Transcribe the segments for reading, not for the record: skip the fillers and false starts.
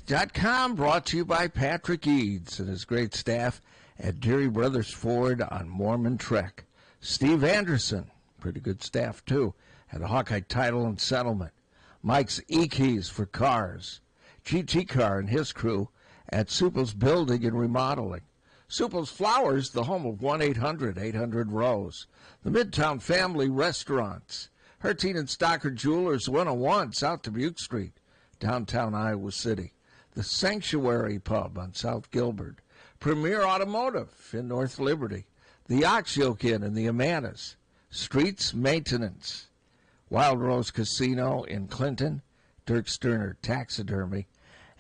Fanatic.com, brought to you by Patrick Eads and his great staff at Deary Brothers Ford on Mormon Trek. Steve Anderson, pretty good staff too, at Hawkeye Title and Settlement. Mike's E-Keys for cars. GT Car and his crew at Supple's Building and Remodeling. Supple's Flowers, the home of 1-800-800-ROSE. The Midtown Family Restaurants. Harty and Stockard Jewelers, 101 South Dubuque Street, downtown Iowa City. The Sanctuary Pub on South Gilbert. Premier Automotive in North Liberty. The Ox Yoke Inn in the Amanas. Streets Maintenance. Wild Rose Casino in Clinton. Dirk Sterner Taxidermy.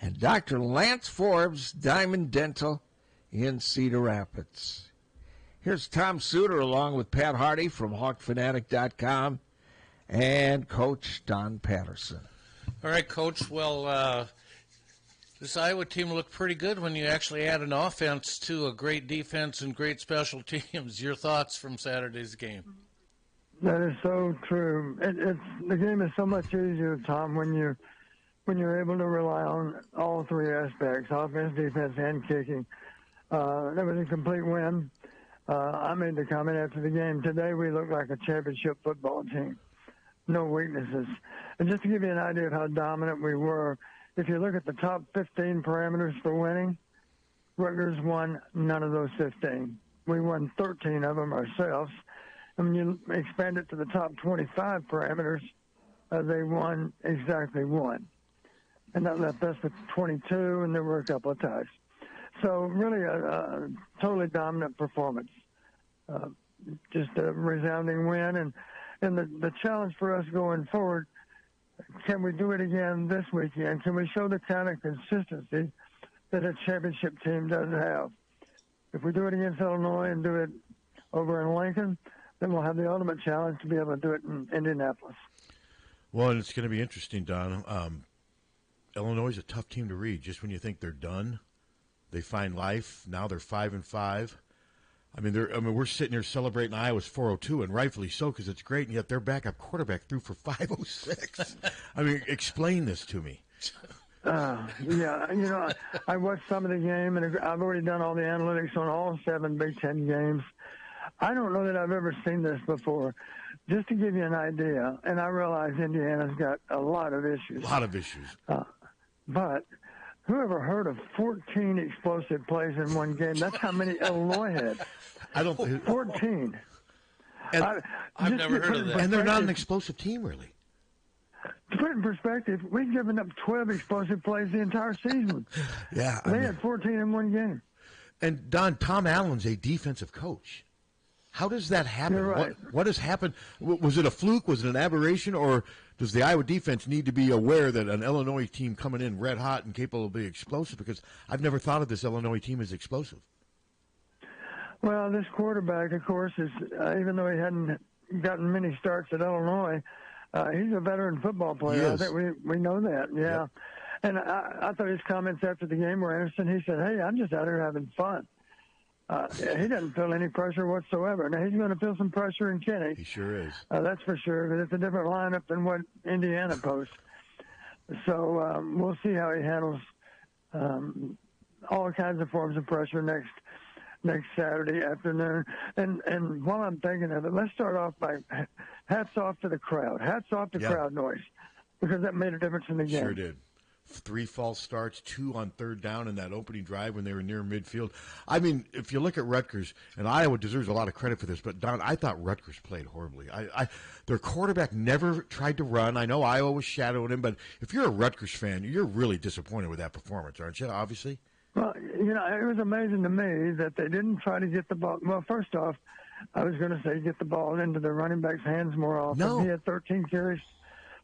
And Dr. Lance Forbes Diamond Dental in Cedar Rapids. Here's Tom Suter along with Pat Harty from HawkFanatic.com and Coach Don Patterson. All right, Coach. Well, this Iowa team looked pretty good when you actually add an offense to a great defense and great special teams. Your thoughts from Saturday's game? That is so true. The game is so much easier, Tom, when you're able to rely on all three aspects: offense, defense, and kicking. That was a complete win. I made the comment after the game, today we look like a championship football team. No weaknesses. And just to give you an idea of how dominant we were, if you look at the top 15 parameters for winning, Rutgers won none of those 15. We won 13 of them ourselves. And when you expand it to the top 25 parameters, they won exactly one. And that left us with 22, and there were a couple of ties. So really a totally dominant performance. Just a resounding win. And the challenge for us going forward, can we do it again this weekend? Can we show the kind of consistency that a championship team does have? If we do it against Illinois and do it over in Lincoln, then we'll have the ultimate challenge to be able to do it in Indianapolis. Well, and it's going to be interesting, Don. Illinois is a tough team to read. Just when you think they're done, they find life. Now they're 5-5. I mean, we're sitting here celebrating Iowa's 402, and rightfully so, because it's great, and yet their backup quarterback threw for 506. I mean, explain this to me. Yeah, I watched some of the game, and I've already done all the analytics on all 7 Big Ten games. I don't know that I've ever seen this before. Just to give you an idea, and I realize Indiana's got a lot of issues. But whoever heard of 14 explosive plays in one game? That's how many Illinois had. 14. I've never heard of that. And they're not an explosive team, really. To put it in perspective, we've given up 12 explosive plays the entire season. Yeah. They had 14 in one game. And, Don, Tom Allen's a defensive coach. How does that happen? You're right. What has happened? Was it a fluke? Was it an aberration? Or does the Iowa defense need to be aware that an Illinois team coming in red hot and capable of being explosive? Because I've never thought of this Illinois team as explosive. Well, this quarterback, of course, is even though he hadn't gotten many starts at Illinois, he's a veteran football player. I think we know that, yeah. Yep. And I thought his comments after the game were interesting. He said, hey, I'm just out here having fun. He doesn't feel any pressure whatsoever. Now, he's going to feel some pressure in Kenny. He sure is. That's for sure, because it's a different lineup than what Indiana posts. So we'll see how he handles all kinds of forms of pressure next Saturday afternoon. And while I'm thinking of it, let's start off by hats off to the crowd. Hats off to crowd noise, because that made a difference in the game. Sure did. 3 false starts, 2 on third down in that opening drive when they were near midfield. I mean, if you look at Rutgers, and Iowa deserves a lot of credit for this, but, Don, I thought Rutgers played horribly. Their quarterback never tried to run. I know Iowa was shadowing him, but if you're a Rutgers fan, you're really disappointed with that performance, aren't you, obviously? Well, it was amazing to me that they didn't try to get the ball. Well, first off, I was going to say get the ball into the running back's hands more often. No. He had 13 carries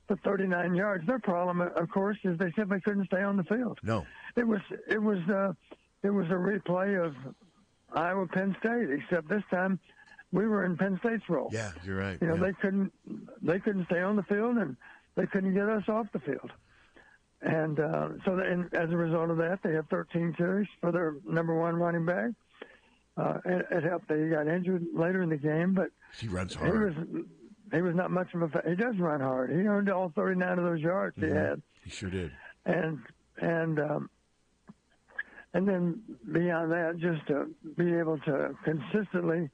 for 39 yards. Their problem, of course, is they simply couldn't stay on the field. No. It was a replay of Iowa Penn State, except this time we were in Penn State's role. Yeah, you're right. They couldn't stay on the field, and they couldn't get us off the field. And as a result of that, they had 13 carries for their number one running back. It helped that he got injured later in the game, but he runs hard. He was not much of a. He does run hard. He earned all 39 of those yards he had. He sure did. And and then beyond that, just to be able to consistently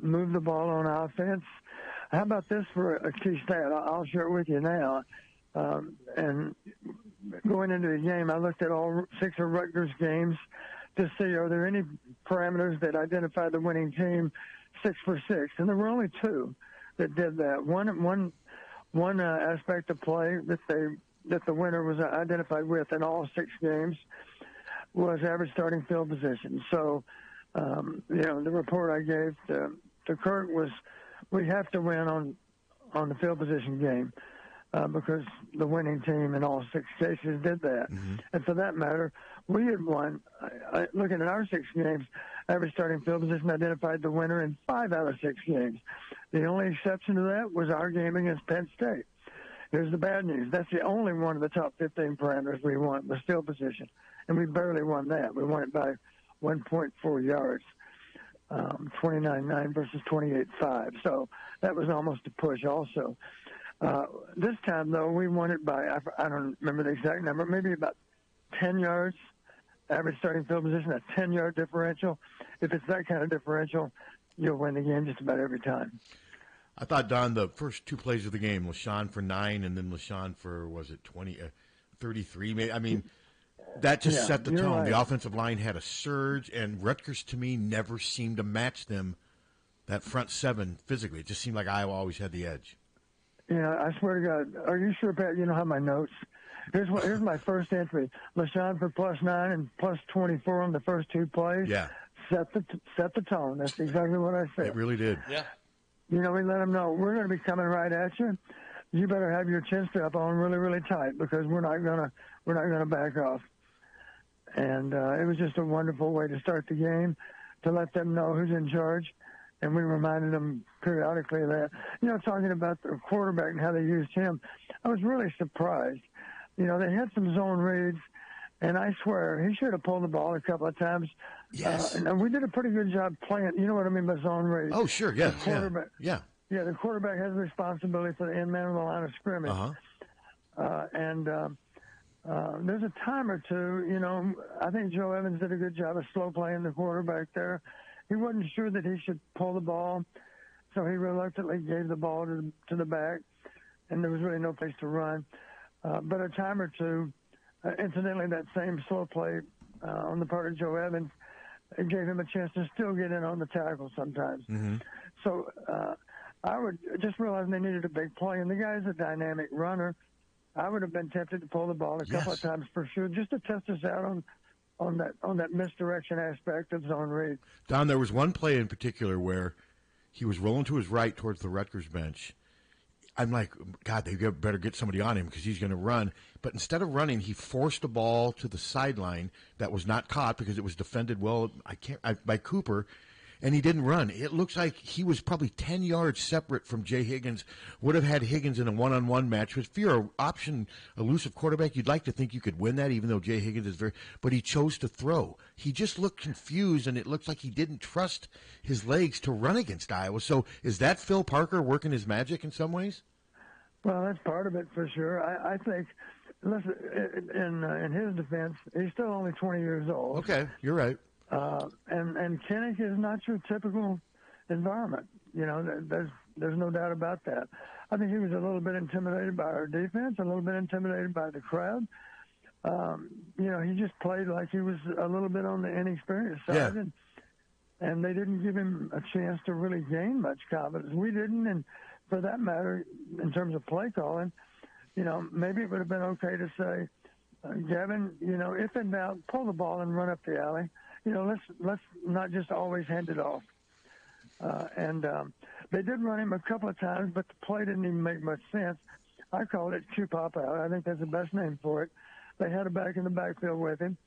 move the ball on offense. How about this for a key stat? I'll share it with you now. And going into the game, I looked at all 6 of Rutgers games to see, are there any parameters that identify the winning team 6 for 6? And there were only 2 that did that. One aspect of play that the winner was identified with in all 6 games was average starting field position. So, the report I gave to Kurt was we have to win on the field position game because the winning team in all 6 cases did that. Mm-hmm. And for that matter, we had won. Looking at our 6 games, average starting field position identified the winner in 5 out of 6 games. The only exception to that was our game against Penn State. Here's the bad news. That's the only one of the top 15 parameters we won, was field position. And we barely won that. We won it by 1.4 yards, 29-9 versus 28-5. So that was almost a push also. This time, though, we won it by, I don't remember the exact number, maybe about 10 yards, average starting field position, a 10-yard differential. If it's that kind of differential, you'll win the game just about every time. I thought, Don, the first 2 plays of the game, LaShawn for 9 and then LaShawn for, 33 maybe? I mean, that just set the tone. Right. The offensive line had a surge, and Rutgers, to me, never seemed to match them, that front 7 physically. It just seemed like Iowa always had the edge. Yeah, I swear to God. Are you sure, Pat, you don't have my notes? Here's my first entry. LaShawn for +9 and +24 on the first 2 plays. Yeah. Set the tone. That's exactly what I said. It really did. Yeah. We let them know we're going to be coming right at you. You better have your chin strap on really, really tight because we're not gonna back off. And it was just a wonderful way to start the game, to let them know who's in charge. And we reminded them periodically of that. Talking about the quarterback and how they used him, I was really surprised. They had some zone reads, and I swear he should have pulled the ball a couple of times. Yes. And we did a pretty good job playing. You know what I mean by zone reads? Oh, sure, yes. The quarterback, yeah. Yeah, the quarterback has responsibility for the end man on the line of scrimmage. Uh-huh. There's a time or two, I think Joe Evans did a good job of slow playing the quarterback there. He wasn't sure that he should pull the ball, so he reluctantly gave the ball to the back, and there was really no place to run. But a time or two, incidentally, that same slow play on the part of Joe Evans, it gave him a chance to still get in on the tackle sometimes. Mm-hmm. So I would just realize they needed a big play, and the guy's a dynamic runner. I would have been tempted to pull the ball a couple of times for sure, just to test us out on that misdirection aspect of zone read. Don, there was one play in particular where he was rolling to his right towards the Rutgers bench. I'm like, God, they better get somebody on him because he's going to run. But instead of running, he forced a ball to the sideline that was not caught because it was defended well by Cooper, and he didn't run. It looks like he was probably 10 yards separate from Jay Higgins, would have had Higgins in a one-on-one match. If you're an option elusive quarterback, you'd like to think you could win that, even though Jay Higgins is but he chose to throw. He just looked confused, and it looks like he didn't trust his legs to run against Iowa. So is that Phil Parker working his magic in some ways? Well, that's part of it for sure. I think, listen, in his defense, he's still only 20 years old. Okay, you're right. And Kinnick is not your typical environment. There's no doubt about that. I think he was a little bit intimidated by our defense, a little bit intimidated by the crowd. He just played like he was a little bit on the inexperienced side, and they didn't give him a chance to really gain much confidence. We didn't, and for that matter, in terms of play calling, maybe it would have been okay to say, Gavin, if in doubt, pull the ball and run up the alley. Let's not just always hand it off. They did run him a couple of times, but the play didn't even make much sense. I called it Q pop out. I think that's the best name for it. They had a back in the backfield with him,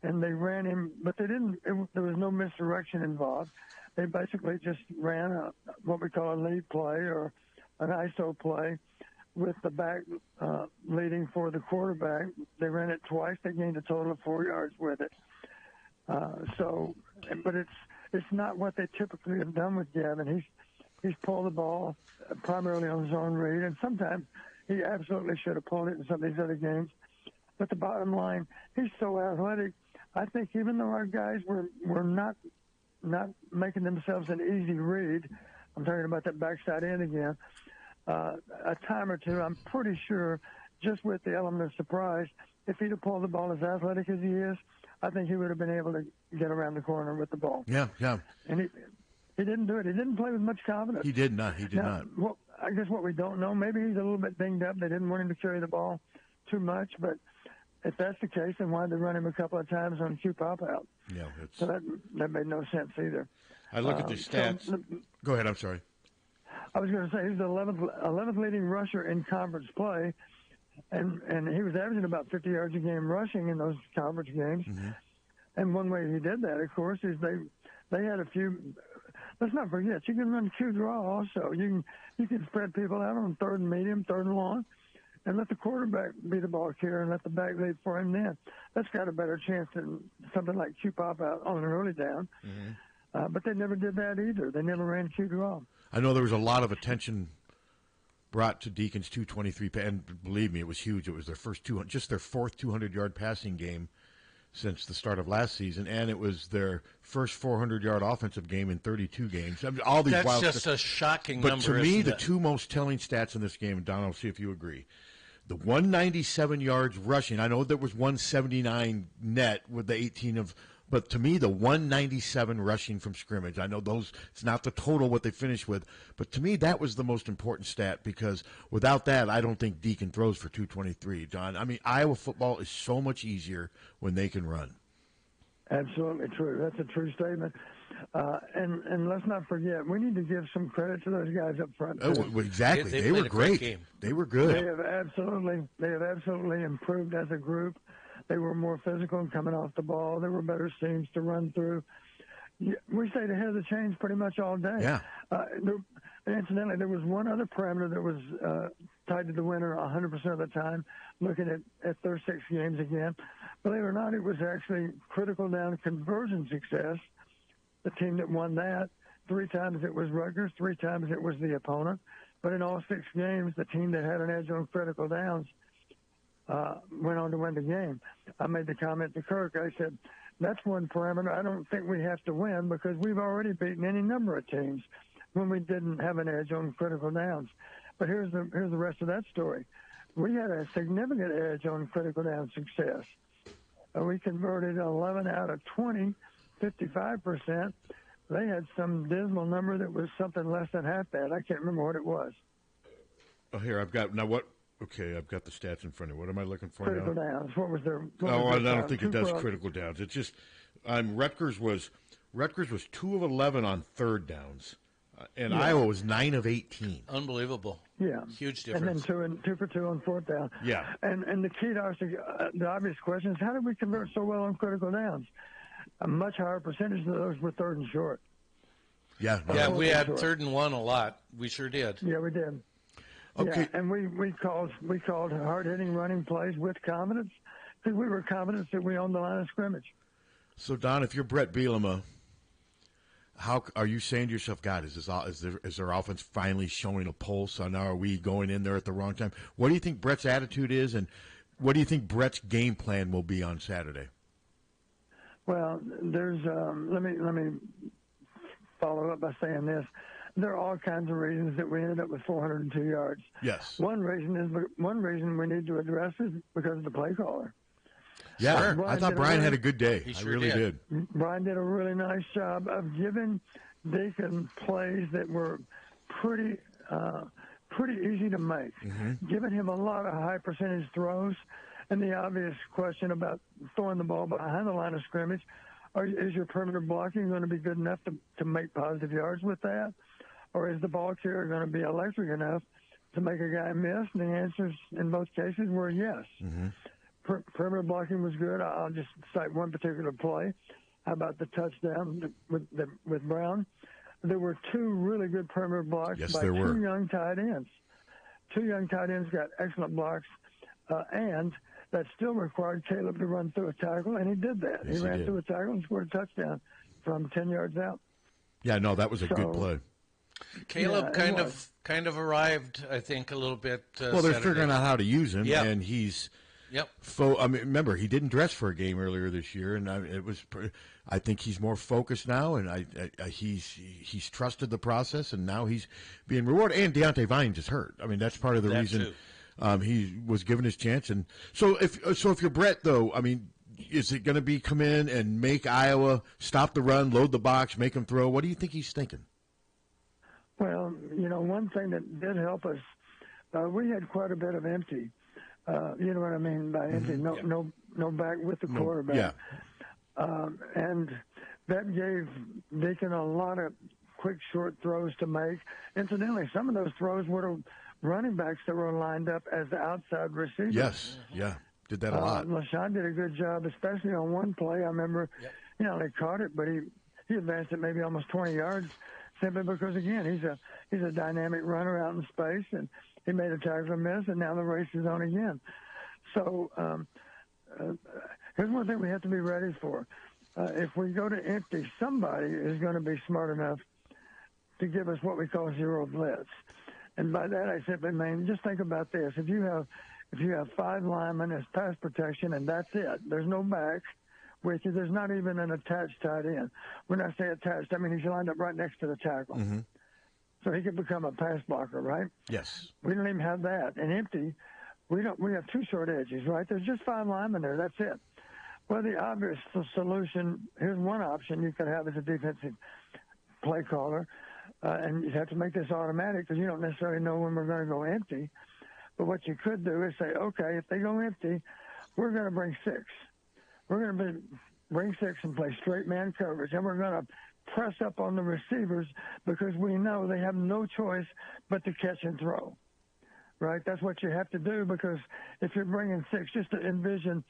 and they ran him, but they didn't. There was no misdirection involved. They basically just ran what we call a lead play or an ISO play with the back leading for the quarterback. They ran it twice. They gained a total of 4 yards with it. But it's not what they typically have done with Gavin. He's pulled the ball primarily on zone read, and sometimes he absolutely should have pulled it in some of these other games. But the bottom line, he's so athletic. I think even though our guys were not making themselves an easy read, I'm talking about that backside end again, a time or two, I'm pretty sure, just with the element of surprise, if he'd have pulled the ball as athletic as he is, I think he would have been able to get around the corner with the ball. Yeah. And he didn't do it. He didn't play with much confidence. He did not. Not. Well, I guess what we don't know, maybe he's a little bit dinged up. They didn't want him to carry the ball too much, but if that's the case, then why'd they run him a couple of times on Q pop out? Yeah. So that made no sense either. I look at the stats. Go ahead. I'm sorry. I was going to say he's the 11th leading rusher in conference play, and he was averaging about 50 yards a game rushing in those conference games. Mm-hmm. And one way he did that, of course, is they had a few. Let's not forget, you can run Q draw also. You can spread people out on third and medium, third and long, and let the quarterback be the ball carrier and let the back lead for him then. That's got a better chance than something like Q pop out on an early down. Mm-hmm. But they never did that either. They never ran Q draw. I know there was a lot of attention brought to Deacon's 223, and believe me, it was huge. It was their first just their fourth 200-yard passing game since the start of last season, and it was their first 400-yard offensive game in 32 games. I mean, all these That's wild just a shocking but number. But to me, the two most telling stats in this game, and Don, I'll see if you agree, the 197 yards rushing. I know there was 179 net with the 18 of. But to me, the 197 rushing from scrimmage, I know it's not the total what they finished with, but to me, that was the most important stat because without that, I don't think Deacon throws for 223, John. I mean, Iowa football is so much easier when they can run. Absolutely true. That's a true statement. And let's not forget, we need to give some credit to those guys up front. Oh, well, exactly. They were great. They were good. They have absolutely improved as a group. They were more physical and coming off the ball. There were better seams to run through. We stayed ahead of the chains pretty much all day. Yeah. Incidentally, there was one other parameter that was tied to the winner 100% of the time, looking at their 6 games again. Believe it or not, it was actually critical down conversion success. The team that won that, 3 times it was Rutgers, 3 times it was the opponent. But in all 6 games, the team that had an edge on critical downs went on to win the game. I made the comment to Kirk. I said, that's one parameter I don't think we have to win because we've already beaten any number of teams when we didn't have an edge on critical downs. But here's the rest of that story. We had a significant edge on critical down success. We converted 11 out of 20, 55%. They had some dismal number that was something less than half that. I can't remember what it was. Oh, here, I've got, now what? Okay, I've got the stats in front of me. What am I looking for critical now? Downs. What was their? I don't think it does critical downs. It's just Rutgers was 2 of 11 on third downs, and Iowa was 9 of 18. Unbelievable. Yeah, huge difference. And then 2 for 2 on fourth down. Yeah, and the key to the obvious question is how did we convert so well on critical downs? A much higher percentage of those were third and short. Yeah, we had short. 3rd and 1 a lot. We sure did. Yeah, we did. Okay. Yeah, and we called hard-hitting running plays with confidence because we were confident that we owned the line of scrimmage. So, Don, if you're Brett Bielema, how are you saying to yourself, God, is their offense finally showing a pulse? Or now are we going in there at the wrong time? What do you think Brett's attitude is, and what do you think Brett's game plan will be on Saturday? Well, there's let me follow up by saying this. There are all kinds of reasons that we ended up with 402 yards. Yes. One reason we need to address is because of the play caller. Yeah, sure. I thought Brian had a good day. Sure I really did. Brian did a really nice job of giving Deacon plays that were pretty easy to make, giving him a lot of high percentage throws, and the obvious question about throwing the ball behind the line of scrimmage. Is your perimeter blocking going to be good enough to make positive yards with that? Or is the ball carrier going to be electric enough to make a guy miss? And the answers in both cases were yes. Perimeter blocking was good. I'll just cite one particular play. How about the touchdown with Brown? There were 2 really good perimeter blocks by 2 young tight ends. 2 young tight ends got excellent blocks, and that still required Caleb to run through a tackle, and he did that. Yes, he ran through a tackle and scored a touchdown from 10 yards out. Yeah, no, that was a good play. Caleb kind of arrived, I think, a little bit. Well, they're Saturday. figuring out how to use him, and he's Yep. I mean, remember, he didn't dress for a game earlier this year, and I think he's more focused now, and he's trusted the process, and now he's being rewarded. And Deontay Vines is hurt. I mean, that's part of the reason he was given his chance. And so if you're Brett, though, I mean, is it going to be come in and make Iowa stop the run, load the box, make him throw? What do you think he's thinking? Well, one thing that did help us, we had quite a bit of empty. You know what I mean by empty? No back with the quarterback. Yeah. And that gave Deacon a lot of quick, short throws to make. Incidentally, some of those throws were to running backs that were lined up as the outside receivers. Yes, yeah. Did that a lot. LaShawn did a good job, especially on one play. I remember, they caught it, but he advanced it maybe almost 20 yards simply because, again, he's a dynamic runner out in space, and he made a tackle miss, and now the race is on again. So here's one thing we have to be ready for. If we go to empty, somebody is going to be smart enough to give us what we call zero blitz. And by that I simply mean, just think about this. If you have 5 linemen as pass protection and that's it, there's no back with you, there's not even an attached tight end. When I say attached, I mean he's lined up right next to the tackle. Mm-hmm. So he could become a pass blocker, right? Yes. We don't even have that. And empty, we have 2 short edges, right? There's just 5 linemen there. That's it. Well, the obvious solution, here's one option you could have as a defensive play caller, and you'd have to make this automatic because you don't necessarily know when we're going to go empty. But what you could do is say, okay, if they go empty, we're going to bring 6. We're going to bring 6 and play straight man coverage, and we're going to press up on the receivers because we know they have no choice but to catch and throw, right? That's what you have to do because if you're bringing 6, just to envision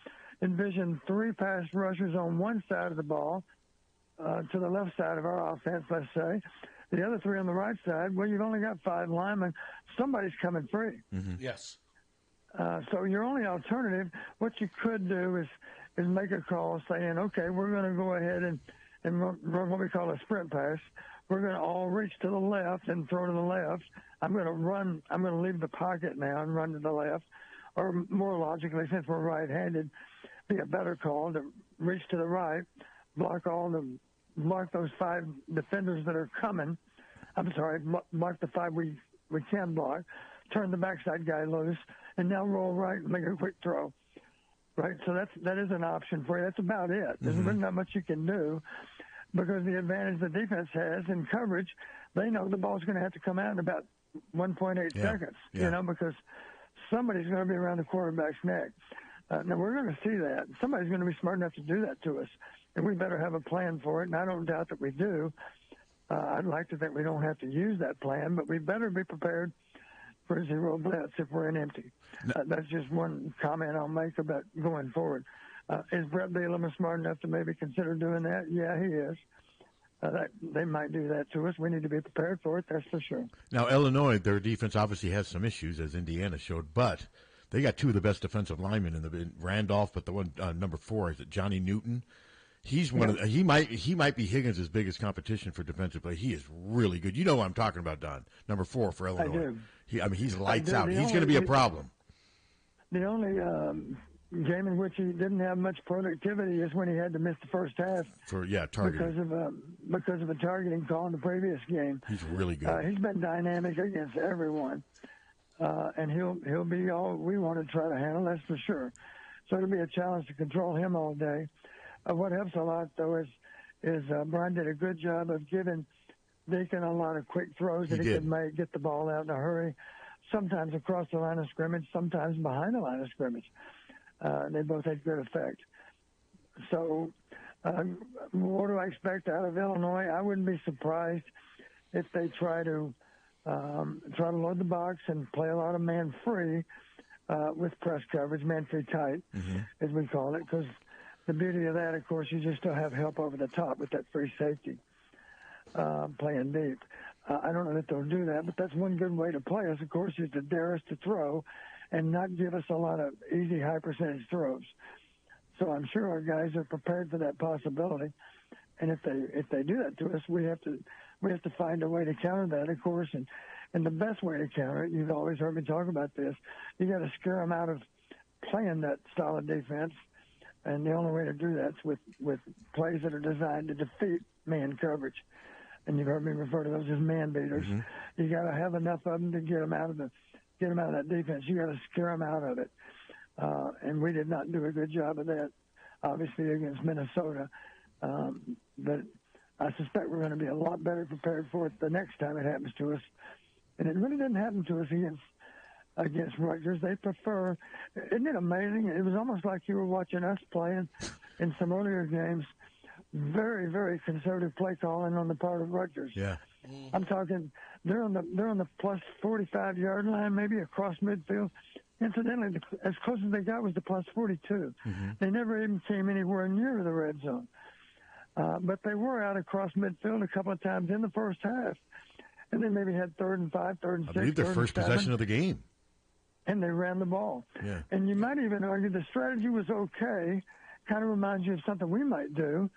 3 pass rushers on one side of the ball to the left side of our offense, let's say. The other 3 on the right side, well, you've only got 5 linemen. Somebody's coming free. Mm-hmm. Yes. So your only alternative, what you could do is make a call saying, okay, we're going to go ahead and run what we call a sprint pass. We're going to all reach to the left and throw to the left. I'm going to leave the pocket now and run to the left. Or more logically, since we're right-handed, be a better call to reach to the right, block those 5 defenders that are coming. I'm sorry, block the 5 we can block, turn the backside guy loose, and now roll right and make a quick throw. Right, so that is an option for you. That's about it. There's really not much you can do because the advantage the defense has in coverage, they know the ball's going to have to come out in about 1.8 seconds, because somebody's going to be around the quarterback's neck. Now, we're going to see that. Somebody's going to be smart enough to do that to us, and we better have a plan for it, and I don't doubt that we do. I'd like to think we don't have to use that plan, but we better be prepared for zero blitz if we're in empty. That's just one comment I'll make about going forward. Is Brett Bielema smart enough to maybe consider doing that? Yeah, he is. They might do that to us. We need to be prepared for it, that's for sure. Now, Illinois, their defense obviously has some issues, as Indiana showed, but they got 2 of the best defensive linemen in Randolph, but the one number 4 is Johnny Newton. He's one of the, he might be Higgins' biggest competition for defensive play. He is really good. You know what I'm talking about, Don. Number 4 for Illinois. I do. He's lights out. He's going to be a problem. The only game in which he didn't have much productivity is when he had to miss the first half targeting because of a targeting call in the previous game. He's really good. He's been dynamic against everyone, and he'll be all we want to try to handle. That's for sure. So it'll be a challenge to control him all day. What helps a lot though is Brian did a good job of giving Deacon a lot of quick throws that he could make, get the ball out in a hurry, sometimes across the line of scrimmage, sometimes behind the line of scrimmage. They both had good effect. So what do I expect out of Illinois? I wouldn't be surprised if they try to load the box and play a lot of man-free with press coverage, man-free tight, as we call it, because the beauty of that, of course, you just still have help over the top with that free safety. Playing deep. I don't know that they'll do that, but that's one good way to play us, of course, is to dare us to throw and not give us a lot of easy, high-percentage throws. So I'm sure our guys are prepared for that possibility. And if they do that to us, we have to find a way to counter that, of course. And the best way to counter it, you've always heard me talk about this, you got to scare them out of playing that style of defense, and the only way to do that's with plays that are designed to defeat man coverage. And you've heard me refer to those as man beaters. Mm-hmm. You got to have enough of them to get them out of that defense. You got to scare them out of it. And we did not do a good job of that, obviously, against Minnesota. But I suspect we're going to be a lot better prepared for it the next time it happens to us. And it really didn't happen to us against Rutgers. They prefer, isn't it amazing? It was almost like you were watching us playing in some earlier games. Very, very conservative play calling on the part of Rutgers. Yeah. I'm talking, they're on the plus 45-yard line, maybe across midfield. Incidentally, as close as they got was the plus 42. Mm-hmm. They never even came anywhere near the red zone. But they were out across midfield a couple of times in the first half. And they maybe had 3rd and 5, 3rd and 6. I believe their first possession of the game. And they ran the ball. Yeah. And you might even argue the strategy was okay. Kind of reminds you of something we might do.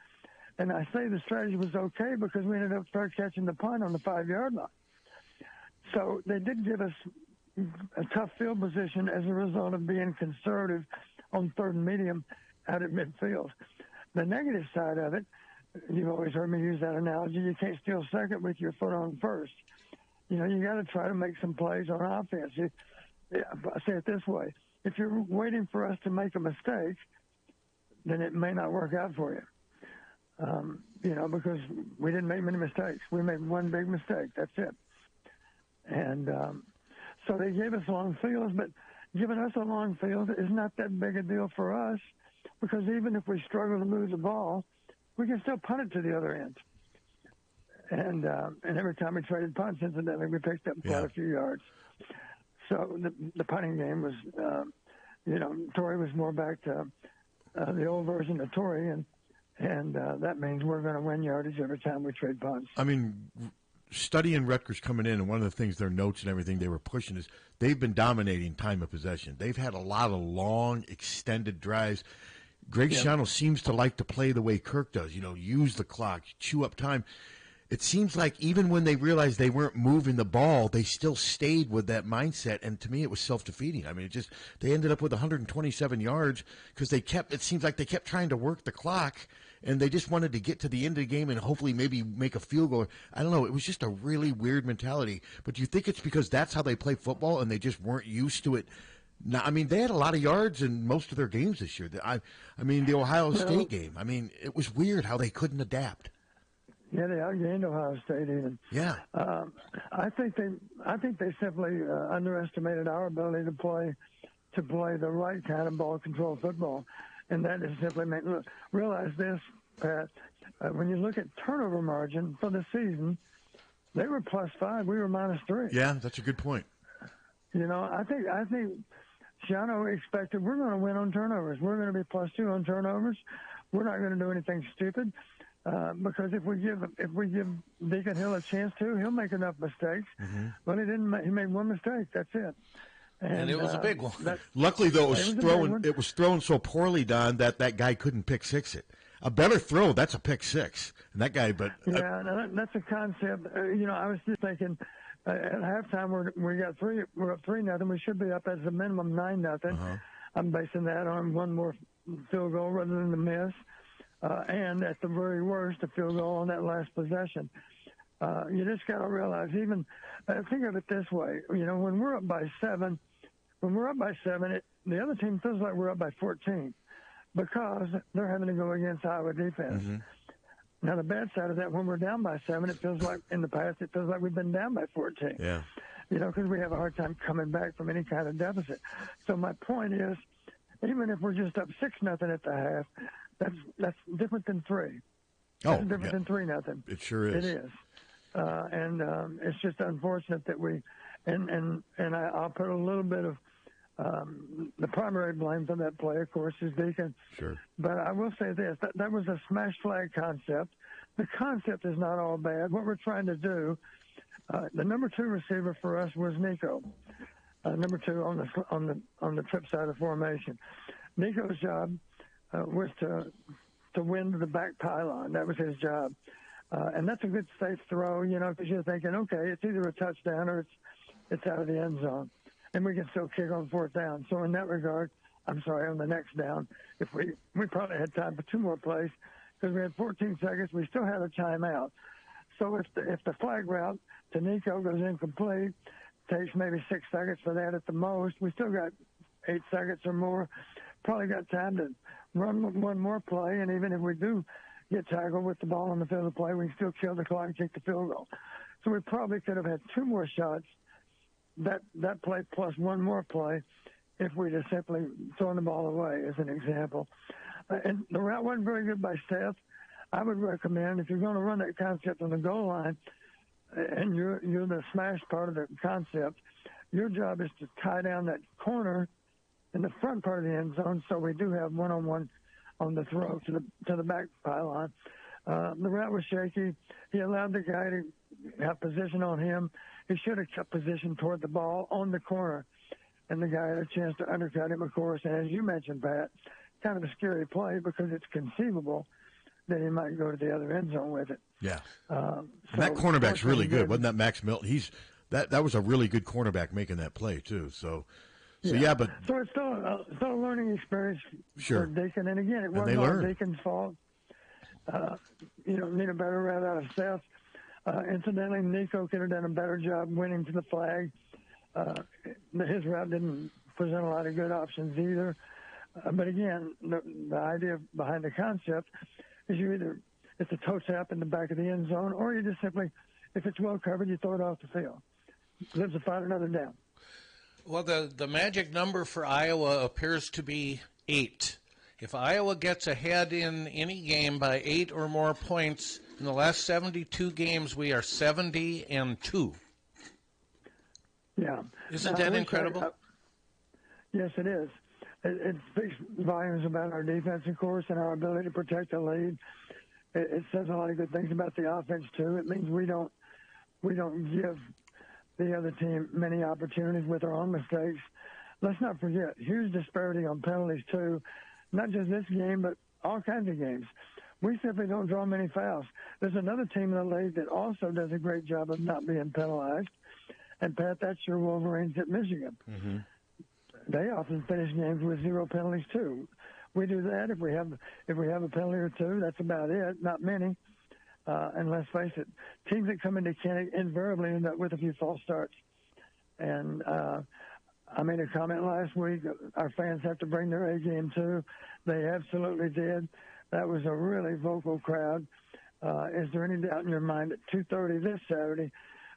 And I say the strategy was okay because we ended up fair catching the punt on the 5-yard line. So they did give us a tough field position as a result of being conservative on 3rd and medium out at midfield. The negative side of it, you've always heard me use that analogy, you can't steal second with your foot on first. You know, you got to try to make some plays on offense. I say it this way. If you're waiting for us to make a mistake, then it may not work out for you. You know, because we didn't make many mistakes. We made one big mistake. That's it. And so they gave us long fields, but giving us a long field is not that big a deal for us because even if we struggle to move the ball, we can still punt it to the other end. And every time we traded punts, incidentally, we picked up quite a few yards. So the punting game was, you know, Torrey was more back to the old version of Torrey, and that means we're going to win yardage every time we trade punts. I mean, studying Rutgers coming in, and one of the things, their notes and everything they were pushing is they've been dominating time of possession. They've had a lot of long, extended drives. Greg Schiano seems to like to play the way Kirk does, you know, use the clock, chew up time. It seems like even when they realized they weren't moving the ball, they still stayed with that mindset. And to me, it was self-defeating. I mean, they ended up with 127 yards because it seems like they kept trying to work the clock and they just wanted to get to the end of the game and hopefully maybe make a field goal. I don't know. It was just a really weird mentality. But do you think it's because that's how they play football and they just weren't used to it? Now, I mean, they had a lot of yards in most of their games this year. I mean, the Ohio State game. I mean, it was weird how they couldn't adapt. Yeah, they outgained Ohio State even. Yeah. I think they simply underestimated our ability to play the right kind of ball control football, and that is simply look. Realize this, Pat. When you look at turnover margin for the season, they were +5. We were -3. Yeah, that's a good point. You know, I think Schiano expected we're going to win on turnovers. We're going to be +2 on turnovers. We're not going to do anything stupid. Because if we give Deacon Hill a chance to, he'll make enough mistakes. Mm-hmm. But he didn't. He made one mistake. That's it. And it was a big one. Luckily, though, it was thrown so poorly, Don, that guy couldn't pick six it. A better throw, that's a pick six. And that guy, but that's a concept. You know, I was just thinking at halftime we're up 3-0. We should be up as a minimum 9-0. Uh-huh. I'm basing that on one more field goal rather than the miss. And at the very worst, a field goal on that last possession. You just got to realize, even think of it this way. You know, when we're up by 7, the other team feels like we're up by 14 because they're having to go against Iowa defense. Mm-hmm. Now, the bad side of that, when we're down by 7, it feels like in the past, it feels like we've been down by 14. Yeah. You know, because we have a hard time coming back from any kind of deficit. So my point is, even if we're just up 6-0 at the half, that's different than 3. That's different than 3-0. It sure is. It is, and it's just unfortunate that we, and I'll put a little bit of the primary blame for that play, of course, is Deacon. Sure. But I will say this: that was a smash flag concept. The concept is not all bad. What we're trying to do, the number 2 receiver for us was Nico. Number 2 on the trip side of formation. Nico's job was to win the back pylon. That was his job. And that's a good safe throw, you know, because you're thinking, okay, it's either a touchdown or it's out of the end zone. And we can still kick on 4th down. So in that regard, on the next down. If we probably had time for 2 more plays because we had 14 seconds. We still had a timeout. So if the flag route to Nico goes incomplete, takes maybe 6 seconds for that at the most, we still got 8 seconds or more. Probably got time to run one more play, and even if we do get tackled with the ball on the field of play, we can still kill the clock and kick the field goal. So we probably could have had 2 more shots, that play plus 1 more play, if we just simply thrown the ball away, as an example. And the route wasn't very good by Steph. I would recommend, if you're going to run that concept on the goal line, and you're the smash part of the concept, your job is to tie down that corner in the front part of the end zone, so we do have one-on-one on the throw to the back pylon. The route was shaky. He allowed the guy to have position on him. He should have kept position toward the ball on the corner, and the guy had a chance to undercut him, of course. And as you mentioned, Pat, kind of a scary play because it's conceivable that he might go to the other end zone with it. Yeah. And that cornerback's really good. Wasn't that Max Milton? That was a really good cornerback making that play, too. So but so it's still a learning experience for Deacon. And again, it wasn't all Deacon's fault. Need a better route out of Seth. Incidentally, Nico could have done a better job winning to the flag. His route didn't present a lot of good options either. But again, the idea behind the concept is it's a toe tap in the back of the end zone, or you just simply, if it's well covered, you throw it off the field. Lives to fight another down. Well, the magic number for Iowa appears to be 8. If Iowa gets ahead in any game by 8 or more points, in the last 72 games, we are 70-2. Yeah. Isn't that incredible? Yes, it is. It speaks volumes about our defense, of course, and our ability to protect the lead. It says a lot of good things about the offense, too. It means we don't give the other team many opportunities with our own mistakes. Let's not forget, huge disparity on penalties, too. Not just this game, but all kinds of games. We simply don't draw many fouls. There's another team in the league that also does a great job of not being penalized. And, Pat, that's your Wolverines at Michigan. Mm-hmm. They often finish games with 0 penalties, too. We do that. If we have a penalty or 2, that's about it, not many. And let's face it, teams that come into Kenny invariably end up with a few false starts. And I made a comment last week, our fans have to bring their A game too. They absolutely did. That was a really vocal crowd. Is there any doubt in your mind at 2:30 this Saturday,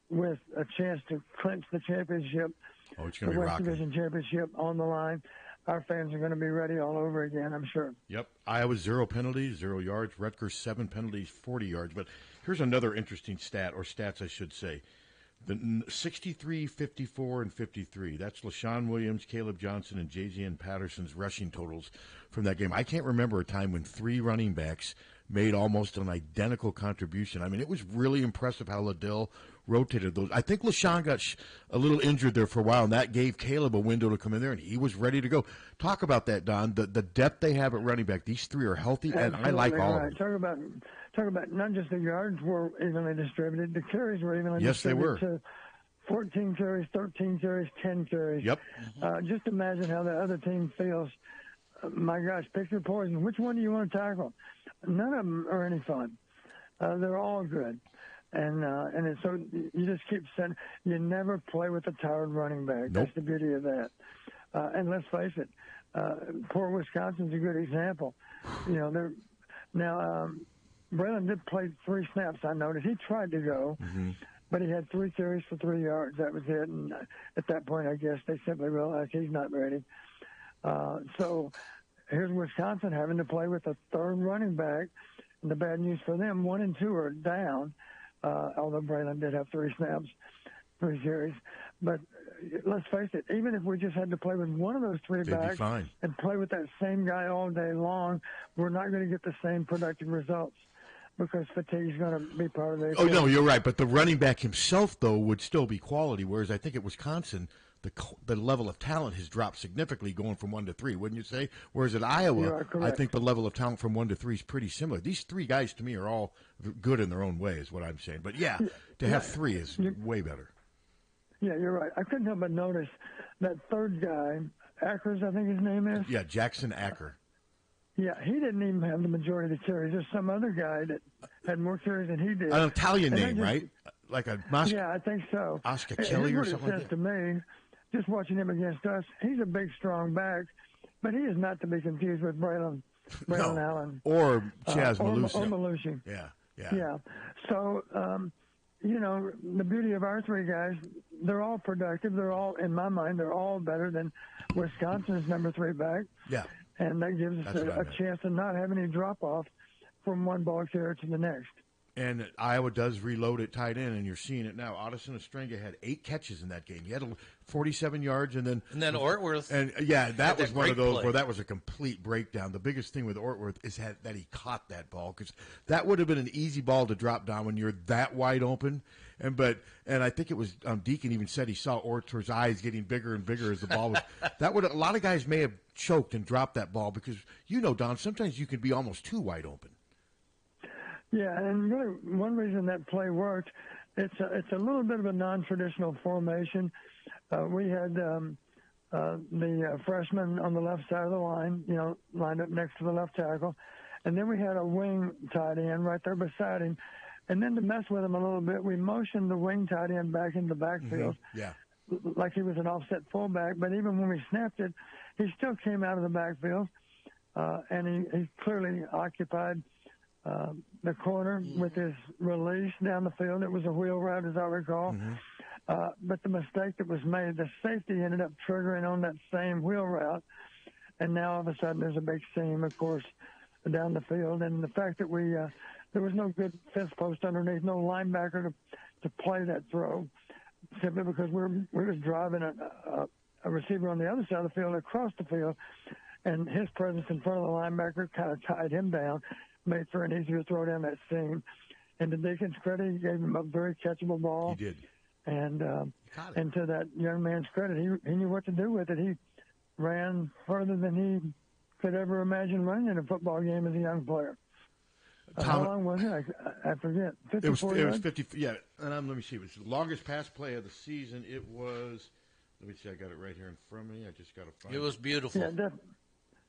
with a chance to clinch the championship, it's going to the be West rocking. Division championship on the line, our fans are going to be ready all over again, I'm sure. Yep. Iowa 0 penalties, 0 yards. Rutgers 7 penalties, 40 yards. But here's another interesting stat, or stats I should say. The 63, 54, and 53. That's LaShawn Williams, Caleb Johnson, and J.Z.N. Patterson's rushing totals from that game. I can't remember a time when 3 running backs made almost an identical contribution. I mean, it was really impressive how Liddell rotated those. I think LaShawn got a little injured there for a while, and that gave Caleb a window to come in there, and he was ready to go. Talk about that, Don. The depth they have at running back. These 3 are healthy, and I like all of them. Talk about not just the yards were evenly distributed, the carries were evenly yes, distributed. They were. To 14 carries, 13 carries, 10 carries. Yep. Just imagine how the other team feels. My gosh, pick your poison. Which one do you want to tackle? None of them are any fun. They're all good. And so you just keep saying you never play with a tired running back. Nope. That's the beauty of that. And let's face it, poor Wisconsin's a good example. Braylon did play 3 snaps, I noticed. He tried to go, but he had 3 carries for 3 yards. That was it. And at that point, I guess they simply realized he's not ready. So here's Wisconsin having to play with a 3rd running back. And the bad news for them, 1 and 2 are down, although Braylon did have 3 snaps, 3 carries. But let's face it, even if we just had to play with one of those 3 backs and play with that same guy all day long, we're not going to get the same productive results because fatigue is going to be part of it. Oh, no, you're right. But the running back himself, though, would still be quality, whereas I think at Wisconsin, the level of talent has dropped significantly going from 1 to 3, wouldn't you say? Whereas at Iowa, I think the level of talent from 1 to 3 is pretty similar. These 3 guys, to me, are all good in their own way, is what I'm saying. But, to have 3 is way better. Yeah, you're right. I couldn't help but notice that 3rd guy Akers, I think his name is. Yeah, Jackson Acker. Yeah, he didn't even have the majority of the carries. There's some other guy that had more carries than he did. An Italian And name, right? Like a Yeah, I think so. Oscar Kelly or something What it like says that. to me, just watching him against us, he's a big, strong back, but he is not to be confused with Braylon Allen. Or Chaz Or Malusi. Malusi. Yeah. Yeah. So, the beauty of our three guys, they're all productive. They're all, in my mind, they're all better than Wisconsin's number 3 back. Yeah. And that gives us That's what I a meant. chance to not have any drop-off from one ball carrier to the next. And Iowa does reload at tight end, and you're seeing it now. Addison Estrenga had 8 catches in that game. He had 47 yards, and then Ortworth. And that was one of those play. where that was a complete breakdown. The biggest thing with Ortworth is that he caught that ball, because that would have been an easy ball to drop down when you're that wide open. And I think it was Deacon even said he saw Ortworth's eyes getting bigger and bigger as the ball was. That would a lot of guys may have choked and dropped that ball, because Don, sometimes you can be almost too wide open. Yeah, and really one reason that play worked, it's a little bit of a non-traditional formation. We had the freshman on the left side of the line, lined up next to the left tackle, and then we had a wing tight end right there beside him. And then to mess with him a little bit, we motioned the wing tight end back into the backfield, like he was an offset fullback. But even when we snapped it, he still came out of the backfield, and he clearly occupied the corner with his release down the field. It was a wheel route, as I recall. But the mistake that was made, the safety ended up triggering on that same wheel route. And now all of a sudden there's a big seam, of course, down the field. And the fact that there was no good fence post underneath, no linebacker to play that throw, simply because we're just driving a receiver on the other side of the field across the field. And his presence in front of the linebacker kind of tied him down, made for an easier throw down that seam. And to Deacon's credit, he gave him a very catchable ball. He did. And to that young man's credit, he knew what to do with it. He ran further than he could ever imagine running in a football game as a young player. How long was it? I forget. 54 It was 50. Yeah, and let me see. It was the longest pass play of the season. It was. Let me see. I got it right here in front of me. I just got to find it. It was beautiful. Yeah,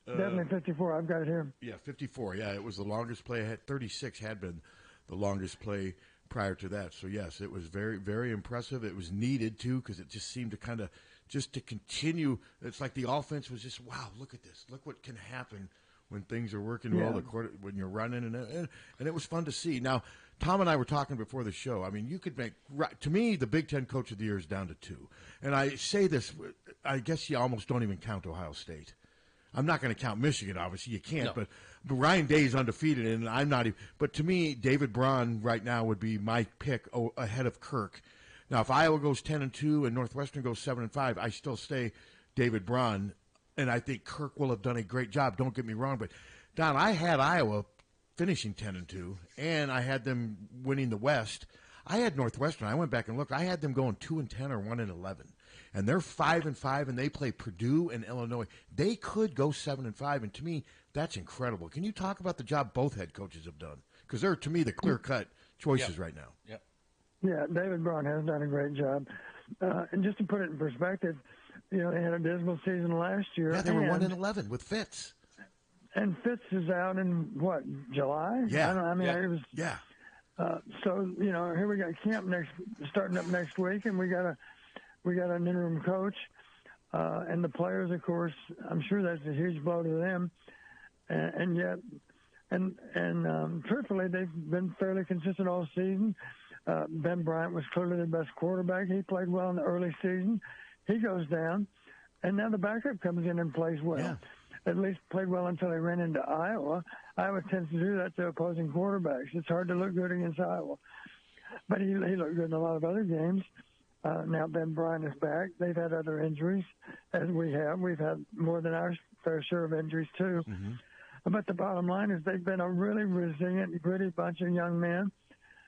definitely 54. I've got it here. Yeah, 54. Yeah, it was the longest play. 36 had been the longest play prior to that. So, yes, it was very, very impressive. It was needed, too, because it just seemed to kind of just to continue. It's like the offense was just, wow, look at this. Look what can happen when things are working well, when you're running. And it was fun to see. Now, Tom and I were talking before the show. I mean, you could make – to me, the Big Ten Coach of the Year is down to 2. And I say this – I guess you almost don't even count Ohio State. I'm not going to count Michigan, obviously. You can't. No. But Ryan Day's undefeated, and I'm not even – but to me, David Braun right now would be my pick ahead of Kirk. Now, if Iowa goes 10-2 and Northwestern goes 7-5, I still stay David Braun, and I think Kirk will have done a great job. Don't get me wrong. But, Don, I had Iowa finishing 10-2, and I had them winning the West. I had Northwestern. I went back and looked. I had them going 2-10 or 1-11. And they're 5-5, and they play Purdue and Illinois. They could go 7-5, and to me, that's incredible. Can you talk about the job both head coaches have done? Because they're, to me, the clear-cut choices right now. Yep. Yeah, David Braun has done a great job. And just to put it in perspective, they had a dismal season last year. Yeah, they were 1-11 with Fitz. And Fitz is out in, July? Yeah. It was. Yeah. So, here we got camp starting up next week, and we got an interim coach, and the players, of course. I'm sure that's a huge blow to them, and yet, truthfully, they've been fairly consistent all season. Ben Bryant was clearly their best quarterback. He played well in the early season. He goes down, and now the backup comes in and plays well. Yeah. At least played well until they ran into Iowa. Iowa tends to do that to opposing quarterbacks. It's hard to look good against Iowa. But he looked good in a lot of other games. Now Ben Bryant is back. They've had other injuries, as we have. We've had more than our fair share of injuries, too. Mm-hmm. But the bottom line is they've been a really resilient, gritty bunch of young men,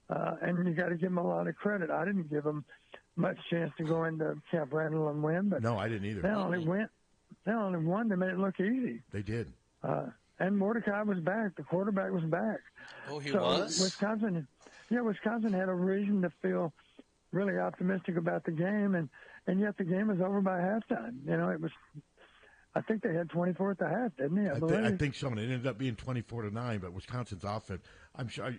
and you got to give them a lot of credit. I didn't give them much chance to go into Camp Randall and win. But no, I didn't either. They only won. They made it look easy. They did. And Mordecai was back. The quarterback was back. Oh, he was? Wisconsin had a reason to feel really optimistic about the game, and yet the game was over by halftime. I think they had 24 at the half, didn't they? I think so. And it ended up being 24-9. But Wisconsin's offense, I'm sure.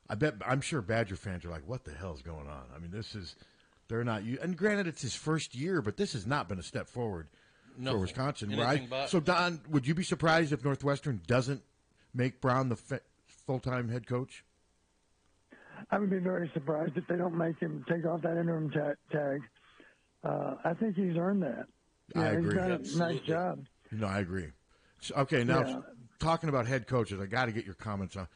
I'm sure Badger fans are like, "What the hell is going on?" I mean, they're not. And granted, it's his first year, but this has not been a step forward for Wisconsin. Right? So, Don, would you be surprised if Northwestern doesn't make Brown the full-time head coach? I would be very surprised if they don't make him take off that interim tag. I think he's earned that. I agree. He's done Absolutely. a nice job. No, I agree. So, okay, now talking about head coaches, I got to get your comments on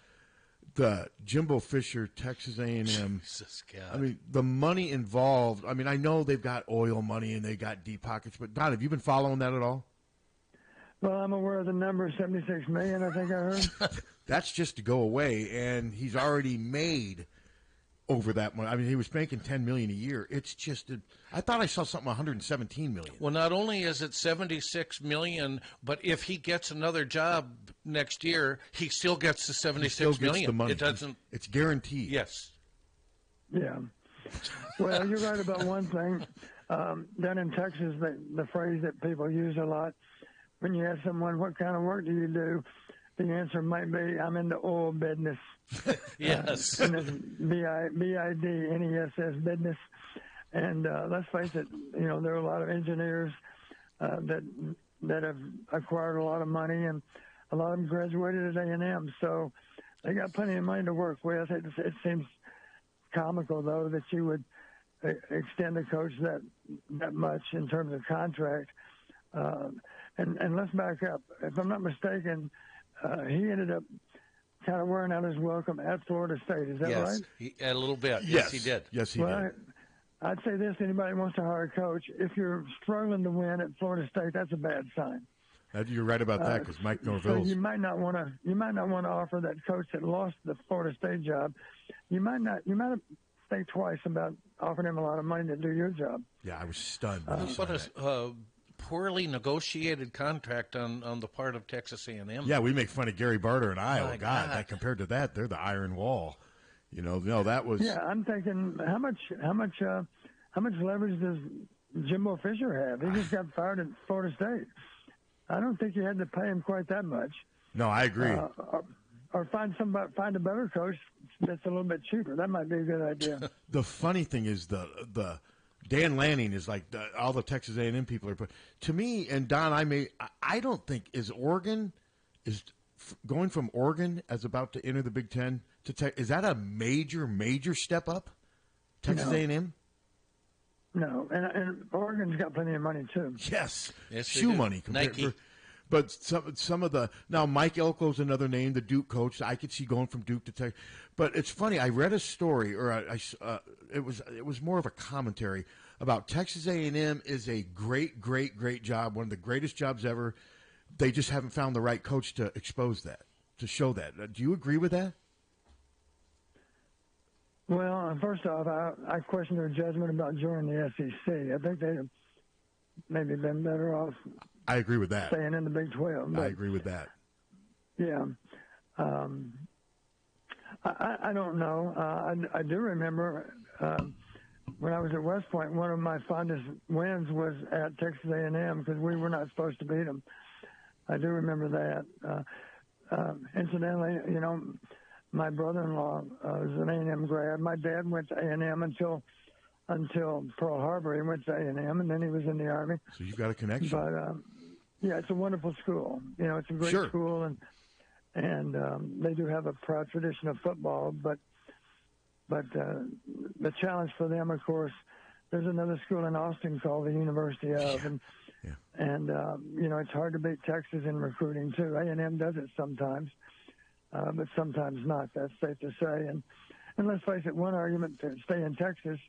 the Jimbo Fisher, Texas A&M. Jesus God. I mean, the money involved. I mean, I know they've got oil money and they got deep pockets, but Don, have you been following that at all? Well, I'm aware of the number, $76 million, I think I heard. That's just to go away, and he's already made over that money. I mean, he was making $10 million a year. It's just, I thought I saw something $117 million. Well, not only is it $76 million, but if he gets another job next year, he still gets the $76 million. The money. It doesn't. It's guaranteed. Yes. Yeah. Well, you're right about one thing. Down in Texas, the phrase that people use a lot, when you ask someone, what kind of work do you do? The answer might be, I'm in the oil business. Yes. And it's B-I-D-N-E-S-S business. And let's face it, there are a lot of engineers that have acquired a lot of money, and a lot of them graduated at A&M. So they got plenty of money to work with. It seems comical, though, that you would extend a coach that much in terms of contract. And let's back up. If I'm not mistaken, he ended up kind of wearing out his welcome at Florida State. Is that right? Yes, a little bit. Yes, he did. Yes, he did. I'd say this: anybody who wants to hire a coach, if you're struggling to win at Florida State, that's a bad sign. You're right about that, because Mike Norvell. So you might not want to offer that coach that lost the Florida State job. You might think twice about offering him a lot of money to do your job. Yeah, I was stunned. What a poorly negotiated contract on the part of Texas A&M. Yeah, we make fun of Gary Barter and Iowa. My God, God. that compared to that, they're the iron wall. No, that was. Yeah, I'm thinking, how much leverage does Jimbo Fisher have? He just got fired at Florida State. I don't think you had to pay him quite that much. No, I agree. Or find a better coach that's a little bit cheaper. That might be a good idea. The funny thing is the Dan Lanning is like all the Texas A&M people are. To me, and Don, I don't think Oregon is going from Oregon as about to enter the Big Ten to Tech. Is that a major step up? Texas A&M. No, and Oregon's got plenty of money too. Yes, shoe money. Nike. But some of the now Mike Elko's another name, the Duke coach. I could see going from Duke to Tech. But it's funny. I read a story, or it was more of a commentary about Texas A&M is a great job, one of the greatest jobs ever. They just haven't found the right coach to expose that, to show that. Do you agree with that? Well, first off, I question their judgment about joining the SEC. I think they'd have maybe been better off. I agree with that. Staying in the Big 12. But, I agree with that. Yeah. I don't know. I do remember when I was at West Point, one of my fondest wins was at Texas A&M because we were not supposed to beat them. I do remember that. Incidentally, my brother-in-law was an A&M grad. My dad went to A&M until Pearl Harbor. He went to A&M, and then he was in the Army. So you've got a connection. But, yeah, it's a wonderful school. It's a great school, and they do have a proud tradition of football. But the challenge for them, of course, there's another school in Austin called the University of, and it's hard to beat Texas in recruiting too. A&M does it sometimes, but sometimes not. That's safe to say. And let's face it, one argument to stay in Texas,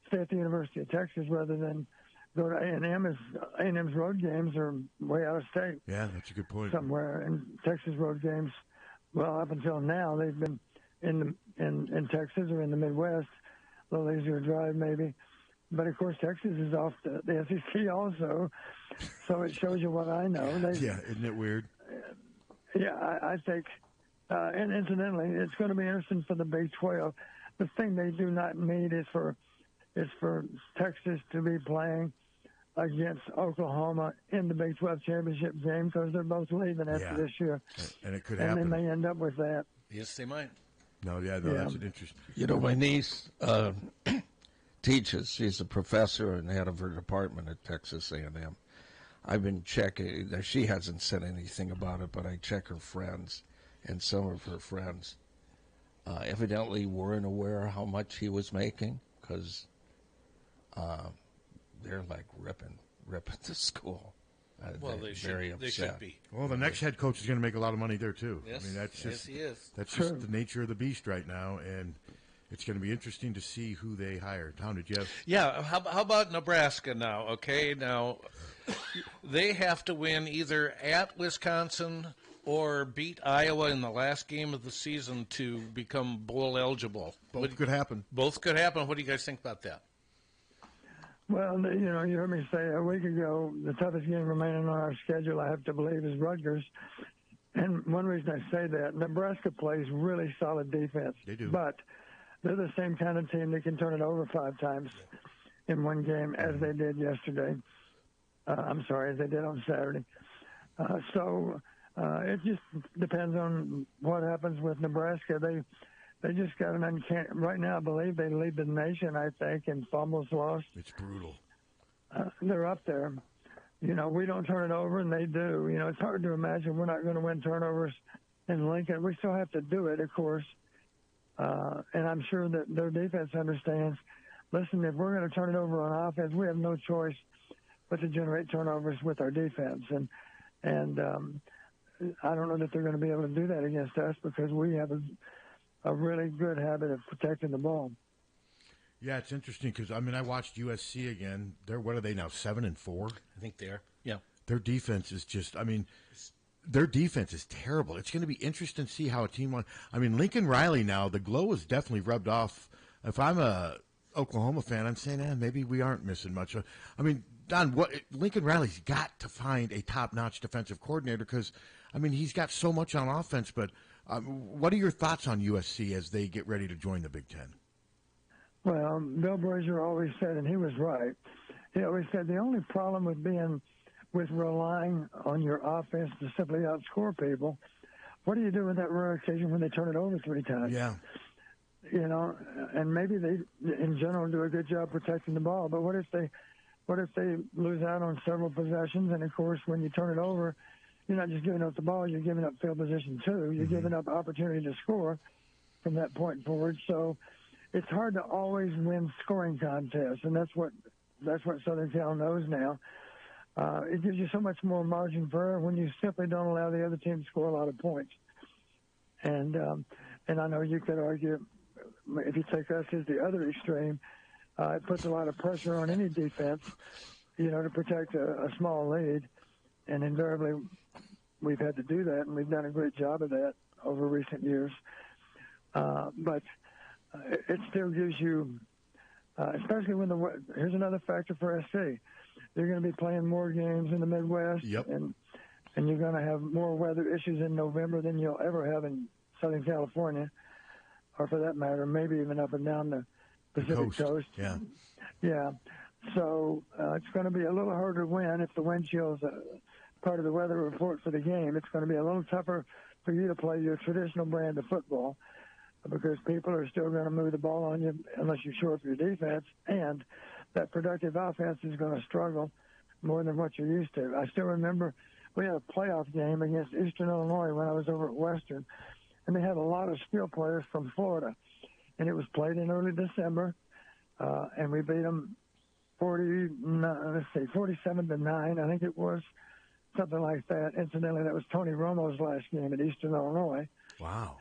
stay at the University of Texas rather than go to A&M is A&M's road games are way out of state. Yeah, that's a good point. Somewhere, and Texas road games, well, up until now they've been in Texas or in the Midwest, a little easier to drive maybe. But of course, Texas is off the SEC also, so it shows you what I know. Yeah, isn't it weird? Yeah, I think, and incidentally, it's going to be interesting for the Big 12. The thing they do not need is for Texas to be playing against Oklahoma in the Big 12 championship game because they're both leaving after this year. And it could and happen. And they may end up with that. Yes, they might. That's an interesting. You know, my niece teaches. She's a professor and head of her department at Texas A&M. I've been checking. She hasn't said anything about it, but I check her friends, and some of her friends evidently weren't aware how much he was making because they're like ripping the school. Well, they should be. Well, the next head coach is going to make a lot of money there too. Yes, I mean, that's just he is. That's just the nature of the beast right now, and it's going to be interesting to see who they hire. Tom, did you have? Yeah. How about Nebraska now? Okay, now they have to win either at Wisconsin or beat Iowa in the last game of the season to become bowl eligible. Both could happen. Both could happen. What do you guys think about that? Well, you know, you heard me say a week ago the toughest game remaining on our schedule, I have to believe, is Rutgers. And one reason I say that, Nebraska plays really solid defense. They do. But they're the same kind of team that can turn it over 5 times in one game as they did yesterday. As they did on Saturday. So it just depends on what happens with Nebraska. They just got an uncanny. Right now, I believe they lead the nation, I think, in fumbles lost. It's brutal. They're up there. You know, we don't turn it over, and they do. You know, it's hard to imagine we're not going to win turnovers in Lincoln. We still have to do it, of course. And I'm sure that their defense understands, listen, if we're going to turn it over on offense, we have no choice but to generate turnovers with our defense. And I don't know that they're going to be able to do that against us because we have a really good habit of protecting the ball. Yeah, it's interesting because, I mean, I watched USC again. What are they now, 7-4? I think they are. Yeah. Their defense is just, their defense is terrible. It's going to be interesting to see how a team Lincoln Riley now, the glow is definitely rubbed off. If I'm a Oklahoma fan, I'm saying, maybe we aren't missing much. I mean, Don, Lincoln Riley's got to find a top-notch defensive coordinator because, he's got so much on offense. But what are your thoughts on USC as they get ready to join the Big Ten? Well, Bill Brazier always said, and he was right, he always said the only problem with relying on your offense to simply outscore people, what do you do with that rare occasion when they turn it over 3 times? Yeah. You know, and maybe they, in general, do a good job protecting the ball, but what if they lose out on several possessions? And, of course, when you turn it over, you're not just giving up the ball, you're giving up field position too. You're giving up opportunity to score from that point forward. So it's hard to always win scoring contests, and that's what Southern Cal knows now. It gives you so much more margin for error when you simply don't allow the other team to score a lot of points. And I know you could argue, if you take us as the other extreme, it puts a lot of pressure on any defense, to protect a small lead. And invariably, we've had to do that, and we've done a great job of that over recent years. But it still gives you, especially here's another factor for SC. You're going to be playing more games in the Midwest, yep. and you're going to have more weather issues in November than you'll ever have in Southern California, or for that matter, maybe even up and down the Pacific Coast. Yeah. Yeah. So it's going to be a little harder to win if the wind chill's part of the weather report for the game. It's going to be a little tougher for you to play your traditional brand of football because people are still going to move the ball on you unless you shore up your defense, and that productive offense is going to struggle more than what you're used to. I still remember we had a playoff game against Eastern Illinois when I was over at Western, and they had a lot of skill players from Florida, and it was played in early December, and we beat them 47-9, I think it was, something like that. Incidentally, that was Tony Romo's last game at Eastern Illinois. Wow.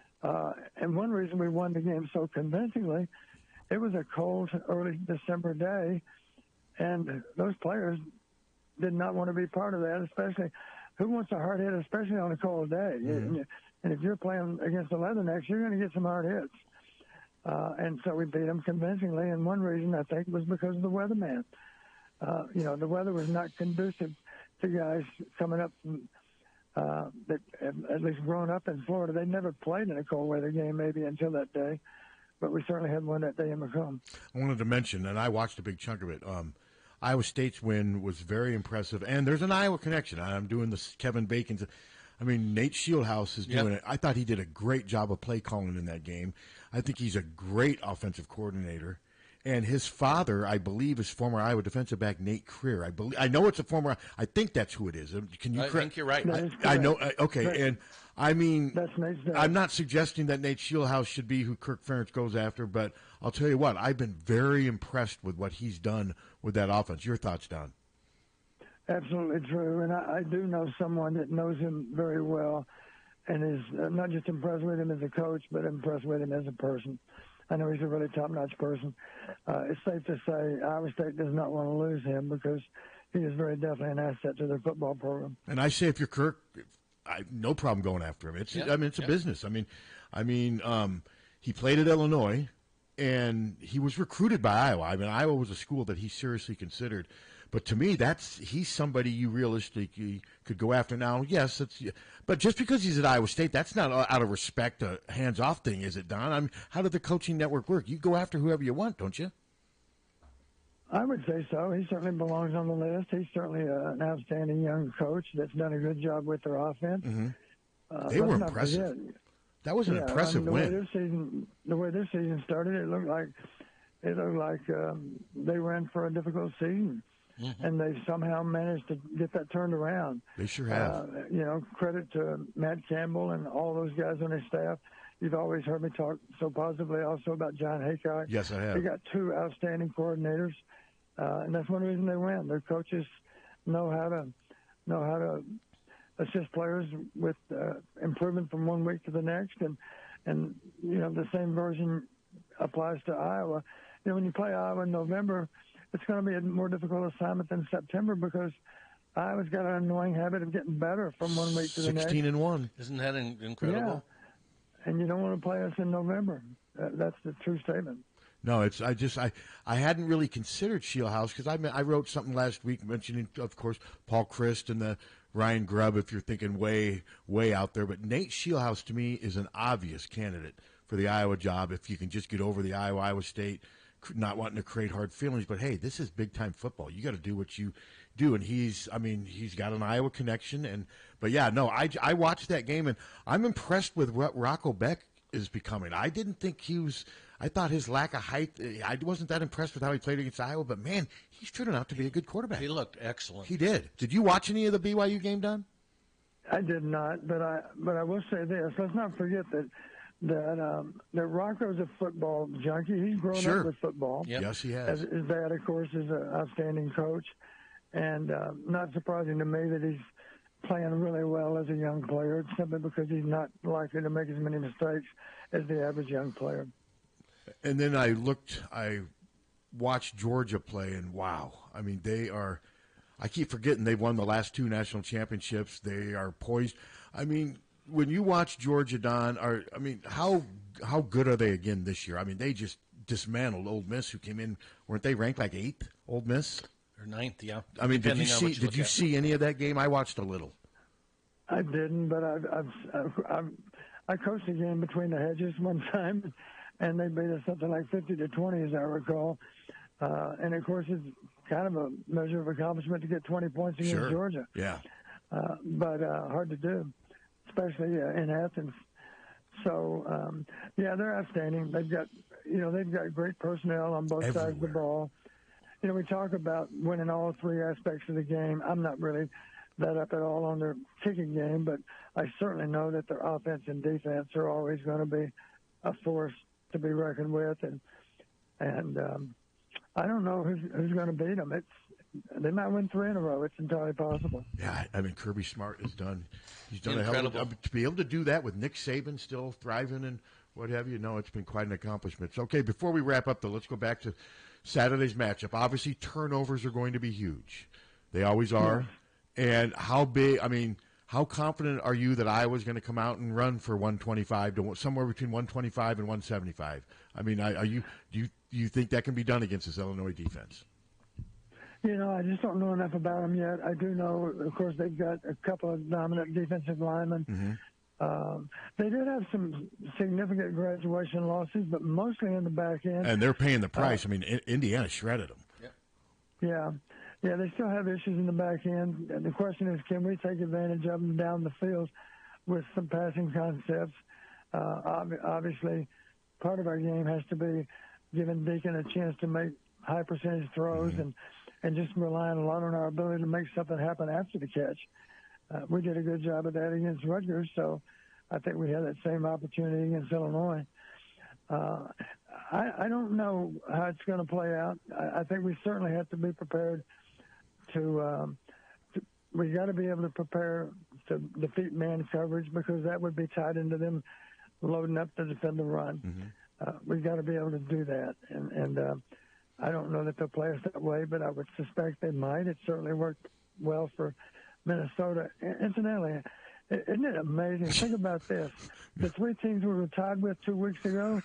And one reason we won the game so convincingly, it was a cold early December day, and those players did not want to be part of that, especially who wants a hard hit, especially on a cold day. Mm-hmm. And if you're playing against the Leathernecks, you're going to get some hard hits. And so we beat them convincingly, and one reason, I think, was because of the weatherman. The weather was not conducive to guys coming up from, that have at least grown up in Florida. They'd never played in a cold weather game maybe until that day, but we certainly had one that day in Macomb. I wanted to mention, and I watched a big chunk of it, Iowa State's win was very impressive, and there's an Iowa connection. I'm doing this Kevin Bacon's. I mean, Nate Shieldhouse is doing it. I thought he did a great job of play calling in that game. I think he's a great offensive coordinator. And his father, I believe, is former Iowa defensive back Nate Creer. I know it's a former. I think that's who it is. Can you? I think you're right. I know. Okay, and I mean, That's Nate's dad. I'm not suggesting that Nate Shieldhouse should be who Kirk Ferentz goes after, but I'll tell you what, I've been very impressed with what he's done with that offense. Your thoughts, Don? Absolutely true. And I do know someone that knows him very well and is not just impressed with him as a coach, but impressed with him as a person. I know he's a really top-notch person. It's safe to say Iowa State does not want to lose him because he is very definitely an asset to their football program. And I say if you're Kirk, no problem going after him. It's it's a business. I mean, he played at Illinois, and he was recruited by Iowa. I mean, Iowa was a school that he seriously considered. But to me, he's somebody you realistically could go after. Now, yes, but just because he's at Iowa State, that's not out of respect a hands-off thing, is it, Don? I mean, how did the coaching network work? You go after whoever you want, don't you? I would say so. He certainly belongs on the list. He's certainly an outstanding young coach that's done a good job with their offense. Mm-hmm. They were impressive. That was an impressive win. The way this season started, it looked like they ran for a difficult season. Mm-hmm. And they somehow managed to get that turned around. They sure have. Credit to Matt Campbell and all those guys on his staff. You've always heard me talk so positively also about John Haycock. Yes, I have. They got two outstanding coordinators, and that's one reason they win. Their coaches know how to assist players with improvement from one week to the next, and the same version applies to Iowa. When you play Iowa in November, it's going to be a more difficult assignment than September because Iowa's got an annoying habit of getting better from one week to the next. 16-1. Isn't that incredible? Yeah. And you don't want to play us in November. That's the true statement. No, I hadn't really considered Shieldhouse because I wrote something last week mentioning, of course, Paul Christ and the Ryan Grubb if you're thinking way, way out there. But Nate Shieldhouse to me is an obvious candidate for the Iowa job if you can just get over the Iowa State not wanting to create hard feelings, but hey, this is big time football. You got to do what you do, and he's got an Iowa connection, but yeah, no, I watched that game, and I'm impressed with what Rocco Beck is becoming. I didn't think I thought his lack of height. I wasn't that impressed with how he played against Iowa, but man, he's turning out to be a good quarterback. He looked excellent. He did. Did you watch any of the BYU game, Don? I did not, but I will say this: let's not forget that Rocco's a football junkie. He's grown up with football. Yep. Yes, he has. His dad, of course, is an outstanding coach, and not surprising to me that he's playing really well as a young player, simply because he's not likely to make as many mistakes as the average young player. And then I watched Georgia play, and wow, I mean, I keep forgetting they've won the last two national championships. They are poised. I mean, when you watch Georgia, Don, how good are they again this year? I mean, they just dismantled Ole Miss, who came in, weren't they ranked like 8th, Ole Miss? Or 9th, yeah. I mean, did you see any of that game? I watched a little. I didn't, but I coached a game between the hedges one time, and they beat us something like 50-20, as I recall. And of course, it's kind of a measure of accomplishment to get 20 points against Georgia. Yeah. But hard to do, especially in Athens. So they're outstanding. They've got great personnel on both sides of the ball. We talk about winning all three aspects of the game. I'm not really that up at all on their kicking game, but I certainly know that their offense and defense are always going to be a force to be reckoned with, and I don't know who's going to beat them. They might win 3 in a row. It's entirely possible. Yeah, I mean, Kirby Smart has done. He's done incredible. a hell of a, to be able to do that with Nick Saban still thriving and what have you. No, it's been quite an accomplishment. So, okay, before we wrap up, though, let's go back to Saturday's matchup. Obviously, turnovers are going to be huge. They always are. And how confident are you that Iowa's going to come out and run for 125 to somewhere between 125 and 175? I mean, do you think that can be done against this Illinois defense? I just don't know enough about them yet. I do know, of course, they've got a couple of dominant defensive linemen. Mm-hmm. They did have some significant graduation losses, but mostly in the back end. And they're paying the price. Indiana shredded them. Yeah. Yeah, they still have issues in the back end. And the question is, can we take advantage of them down the field with some passing concepts? Obviously, part of our game has to be giving Deacon a chance to make high percentage throws and just relying a lot on our ability to make something happen after the catch. We did a good job of that against Rutgers, so I think we have that same opportunity against Illinois. I don't know how it's going to play out. I think we certainly have to be prepared we got to be able to prepare to defeat man coverage, because that would be tied into them loading up to defend the run. We've got to be able to do that. And I don't know that they'll play us that way, but I would suspect they might. It certainly worked well for Minnesota. Incidentally, isn't it amazing? Think about this. The three teams we were tied with 2 weeks ago,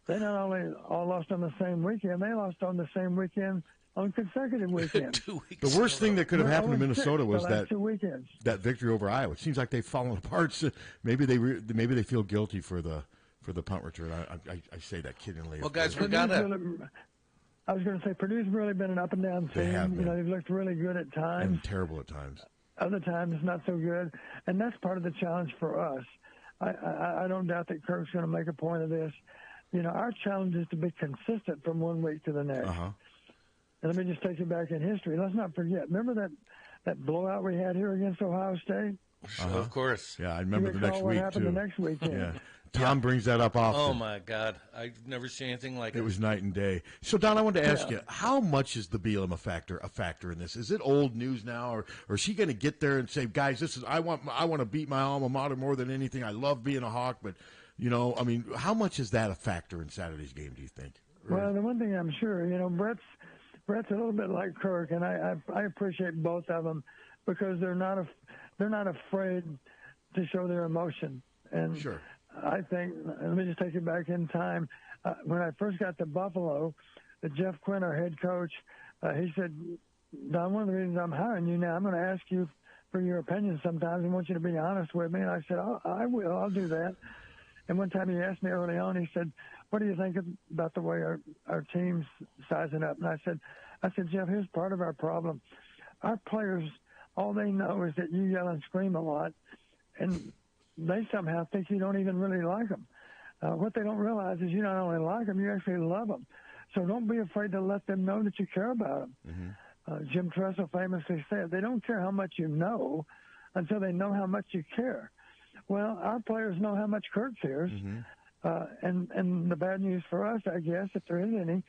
they not only all lost on the same weekend, they lost on the same weekend on consecutive weekends. The worst thing that could have happened to Minnesota was that 2 weekends. That victory over Iowa. It seems like they've fallen apart. So maybe they feel guilty for the punt return. I say that kiddingly. Well, guys, we I was going to say Purdue's really been an up and down team. They have been. They've looked really good at times. And terrible at times. Other times not so good, and that's part of the challenge for us. I don't doubt that Kirk's going to make a point of this. Our challenge is to be consistent from 1 week to the next. And let me just take you back in history. Let's not forget. Remember that blowout we had here against Ohio State? Of course. Yeah, I remember the next what week, happened too. the next weekend. Yeah. Tom brings that up often. Oh, my God. I've never seen anything like it. It was night and day. So, Don, I wanted to ask you, how much is the BLM a factor in this? Is it old news now, or is she going to get there and say, guys, I want to beat my alma mater more than anything. I love being a Hawk, but, how much is that a factor in Saturday's game, do you think? Well, the one thing I'm sure, Brett's a little bit like Kirk, and I appreciate both of them because they're not afraid to show their emotion. And sure. I think, let me just take you back in time. When I first got to Buffalo, Jeff Quinn, our head coach, he said, Don, one of the reasons I'm hiring you now, I'm going to ask you for your opinion sometimes. I want you to be honest with me. And I said, I will. I'll do that. And one time he asked me early on, he said, what do you think about the way our team's sizing up? And I said, Jeff, here's part of our problem. Our players, all they know is that you yell and scream a lot, and they somehow think you don't even really like them. What they don't realize is you not only like them, you actually love them. So don't be afraid to let them know that you care about them. Jim Tressel famously said, they don't care how much you know until they know how much you care. Well, our players know how much Kirk cares. And the bad news for us, I guess, if there is any,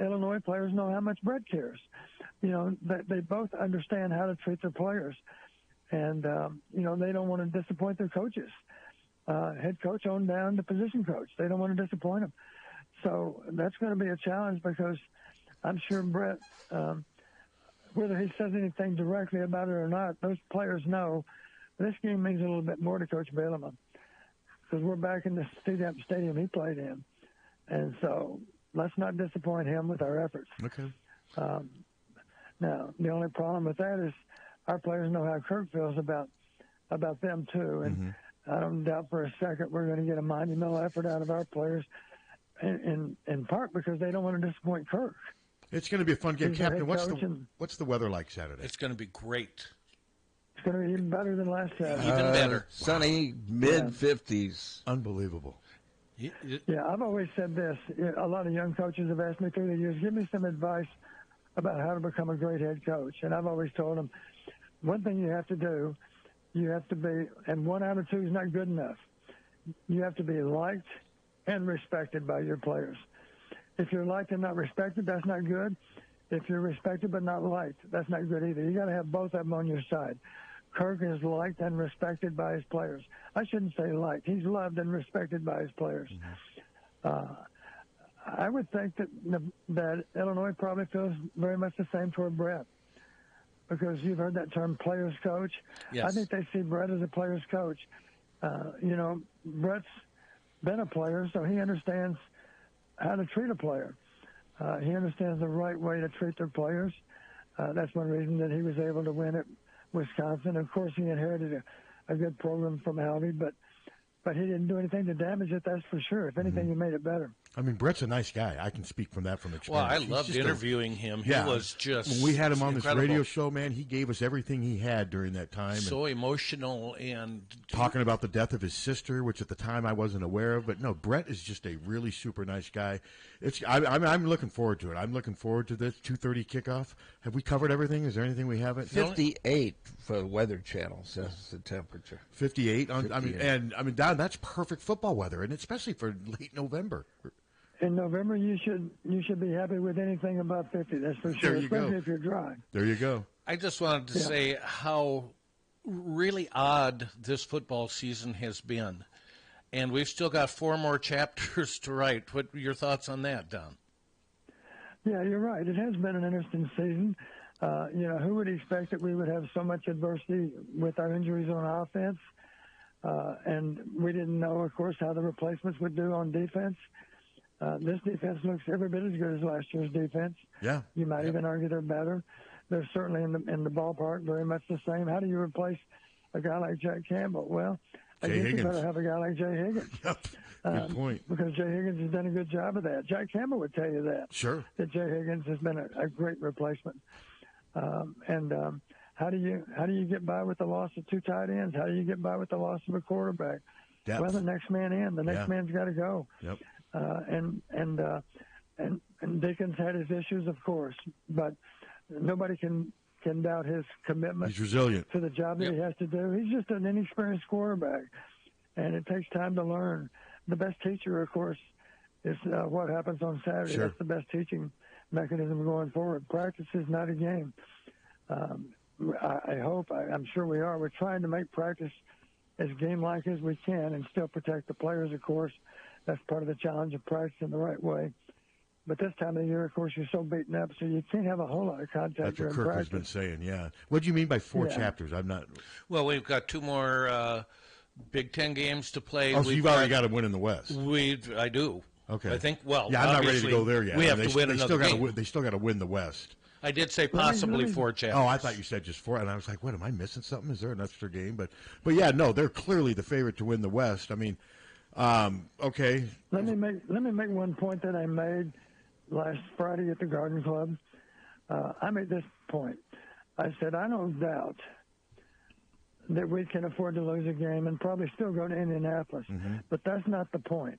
Illinois players know how much Brett cares. They both understand how to treat their players. And, they don't want to disappoint their coaches. Head coach on down to position coach. They don't want to disappoint them. So that's going to be a challenge because I'm sure Brett, whether he says anything directly about it or not, those players know this game means a little bit more to Coach Bielema because we're back in the stadium he played in. And so let's not disappoint him with our efforts. Okay. Now, the only problem with that is our players know how Kirk feels about them too. And I don't doubt for a second we're going to get a monumental effort out of our players in part because they don't want to disappoint Kirk. It's going to be a fun game. Captain, what's the weather like Saturday? It's going to be great. It's going to be even better than last Saturday. Even better. Sunny, mid-50s. Unbelievable. Yeah, I've always said this. A lot of young coaches have asked me through the years, give me some advice about how to become a great head coach. And I've always told them, one thing you have to do, you have to be, and 1 out of 2 is not good enough. You have to be liked and respected by your players. If you're liked and not respected, that's not good. If you're respected but not liked, that's not good either. You got to have both of them on your side. Kirk is liked and respected by his players. I shouldn't say liked. He's loved and respected by his players. I would think that Illinois probably feels very much the same toward Brett because you've heard that term player's coach. Yes. I think they see Brett as a player's coach. Brett's been a player, so he understands how to treat a player. He understands the right way to treat their players. That's one reason that he was able to win at Wisconsin. Of course, he inherited a good program from Harty, but but he didn't do anything to damage it, that's for sure. If anything, he made it better. I mean, Brett's a nice guy. I can speak from that from experience. Well, I loved interviewing him. He was just when we had him on incredible. this radio show, man, he gave us everything he had during that time. So emotional and talking about the death of his sister, which at the time I wasn't aware of. But no, Brett is just a really super nice guy. I'm looking forward to it. I'm looking forward to this 2:30 kickoff. Have we covered everything? Is there anything we haven't? 58 for the Weather Channel says the temperature. 58. I mean, Don, that's perfect football weather, and especially for late November. In November, you should be happy with anything above 50. That's for sure, especially if you're dry. There you go. I just wanted to say how really odd this football season has been, and we've still got 4 more chapters to write. What are your thoughts on that, Don? Yeah, you're right. It has been an interesting season. Who would expect that we would have so much adversity with our injuries on offense? And we didn't know, of course, how the replacements would do on defense. This defense looks every bit as good as last year's defense. Yeah. You might even argue they're better. They're certainly in the ballpark very much the same. How do you replace a guy like Jack Campbell? Well, I guess you better have a guy like Jay Higgins. Yep. Good point. Because Jay Higgins has done a good job of that. Jack Campbell would tell you that. Sure. That Jay Higgins has been a great replacement. How do you get by with the loss of 2 tight ends? How do you get by with the loss of a quarterback? Depth. Well, the next man in. The next man's got to go. Yep. And Dickens had his issues, of course, but nobody can doubt his commitment. He's resilient to the job that he has to do. He's just an inexperienced quarterback, and it takes time to learn. The best teacher, of course, is what happens on Saturday. Sure. That's the best teaching mechanism going forward. Practice is not a game. I'm sure we are. We're trying to make practice as game-like as we can and still protect the players, of course. That's part of the challenge of practicing the right way. But this time of the year, of course, you're so beaten up, so you can't have a whole lot of contact. That's what during Kirk practice. has been saying, yeah. What do you mean by 4 chapters? I'm not. Well, we've got 2 more Big Ten games to play. Oh, so you've already got to win in the West. I do. Okay. I think, well, yeah, I'm not ready to go there yet. We have to win another game. They still got to win the West. I did say possibly 4 chapters. Oh, I thought you said just 4, and I was like, what, am I missing something? Is there an extra game? But yeah, no, they're clearly the favorite to win the West. I mean, okay. Let me make one point that I made last Friday at the Garden Club. I made this point. I said, I don't doubt that we can afford to lose a game and probably still go to Indianapolis. Mm-hmm. But that's not the point.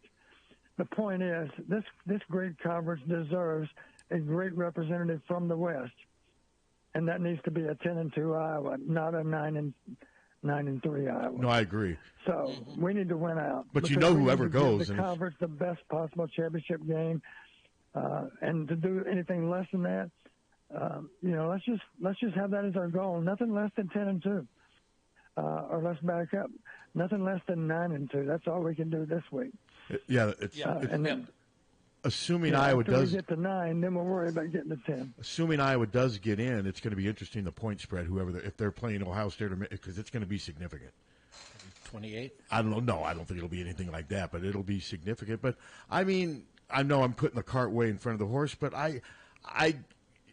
The point is this great conference deserves a great representative from the West, and that needs to be a 10-2 Iowa, not a 9-3 Iowa. No, I agree. So we need to win out. But you know, whoever give goes, the conference the best possible championship game, and to do anything less than that, let's just have that as our goal. Nothing less than 10-2, or let's back up. Nothing less than 9-2. That's all we can do this week. Assuming Iowa does get to 9, then we'll worry about getting to 10. Assuming Iowa does get in, it's going to be interesting the point spread. If they're playing Ohio State, because it's going to be significant. 28. I don't know. No, I don't think it'll be anything like that, but it'll be significant. But I mean, I know I'm putting the cart way in front of the horse, but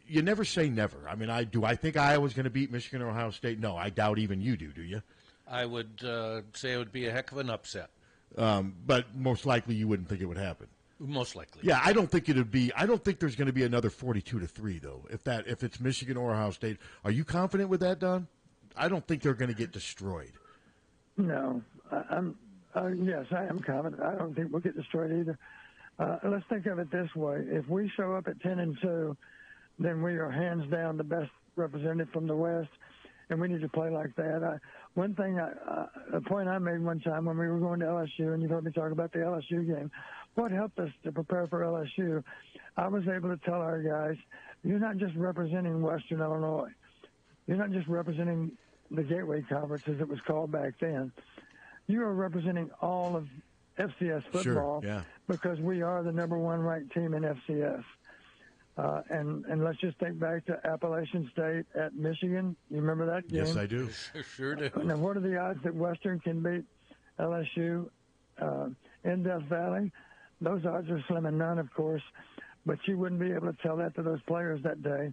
you never say never. I mean, do I think Iowa's going to beat Michigan or Ohio State? No, I doubt even you do. Do you? I would say it would be a heck of an upset. But most likely you wouldn't think it would happen. Most likely. Yeah, I don't think I don't think there's going to be another 42-3 though. If it's Michigan or Ohio State, are you confident with that, Don? I don't think they're going to get destroyed. No, yes, I am confident. I don't think we'll get destroyed either. Let's think of it this way: if we show up at 10-2, then we are hands down the best representative from the West, and we need to play like that. One thing, a point I made one time when we were going to LSU, and you've heard me talk about the LSU game. What helped us to prepare for LSU, I was able to tell our guys, you're not just representing Western Illinois. You're not just representing the Gateway Conference, as it was called back then. You are representing all of FCS football, because we are the number 1 ranked team in FCS. And let's just think back to Appalachian State at Michigan. You remember that game? Yes, I do. Sure do. Now, what are the odds that Western can beat LSU in Death Valley? Those odds are slim and none, of course, but you wouldn't be able to tell that to those players that day.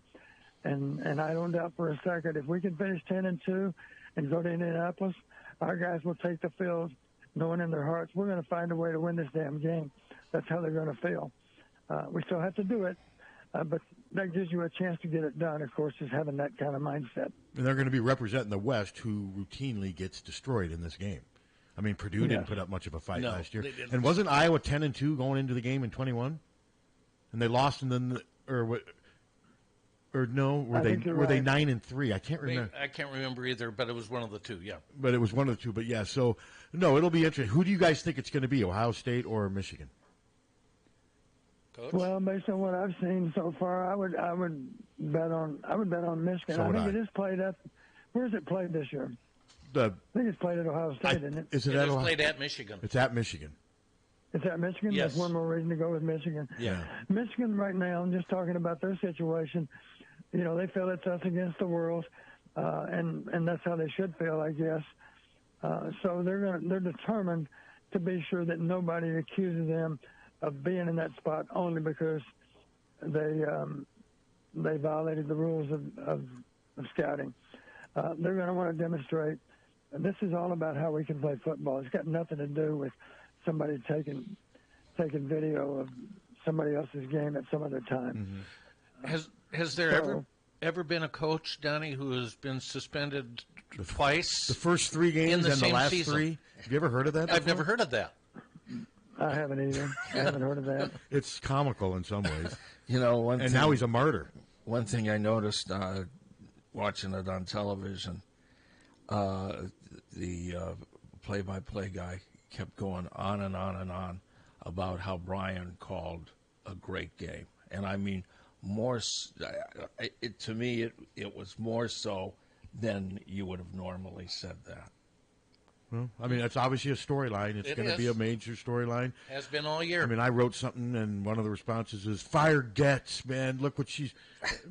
And I don't doubt for a second, if we can finish 10-2 and go to Indianapolis, our guys will take the field knowing in their hearts, we're going to find a way to win this damn game. That's how they're going to feel. We still have to do it, but that gives you a chance to get it done, of course, is having that kind of mindset. And they're going to be representing the West, who routinely gets destroyed in this game. I mean, Purdue didn't put up much of a fight last year. And wasn't Iowa 10-2 going into the game in 21? And they lost, and then were they 9-3? I can't remember. I can't remember either, but it was one of the two. Yeah. But it was one of the two. But yeah, so no, it'll be interesting. Who do you guys think it's going to be? Ohio State or Michigan? Coach? Well, based on what I've seen so far, I would bet on Michigan. So I think I. it is played at. Where is it played this year? I think it's played at Ohio State, isn't it? Is it It at is Ohio? played at Michigan. It's at Michigan. It's at Michigan? Yes. That's one more reason to go with Michigan. Yeah. Michigan right now, I'm just talking about their situation, you know, they feel it's us against the world, and that's how they should feel, I guess. So they're determined to be sure that nobody accuses them of being in that spot only because they violated the rules of scouting. They're going to want to demonstrate. This is all about how we can play football. It's got nothing to do with somebody taking video of somebody else's game at some other time. Mm-hmm. Has there ever been a coach, Donnie, who has been suspended twice? The first 3 games in the and same the last season? 3? Have you ever heard of that? I've never heard of that. I haven't either. I haven't heard of that. It's comical in some ways. You know, now he's a martyr. One thing I noticed watching it on television, the play-by-play guy kept going on and on and on about how Brian called a great game. And I mean, to me, it was more so than you would have normally said that. Well, I mean, it's obviously a storyline. It's going to be a major storyline. Has been all year. I mean, I wrote something, and one of the responses is, "Fire Getz, man. Look what she's."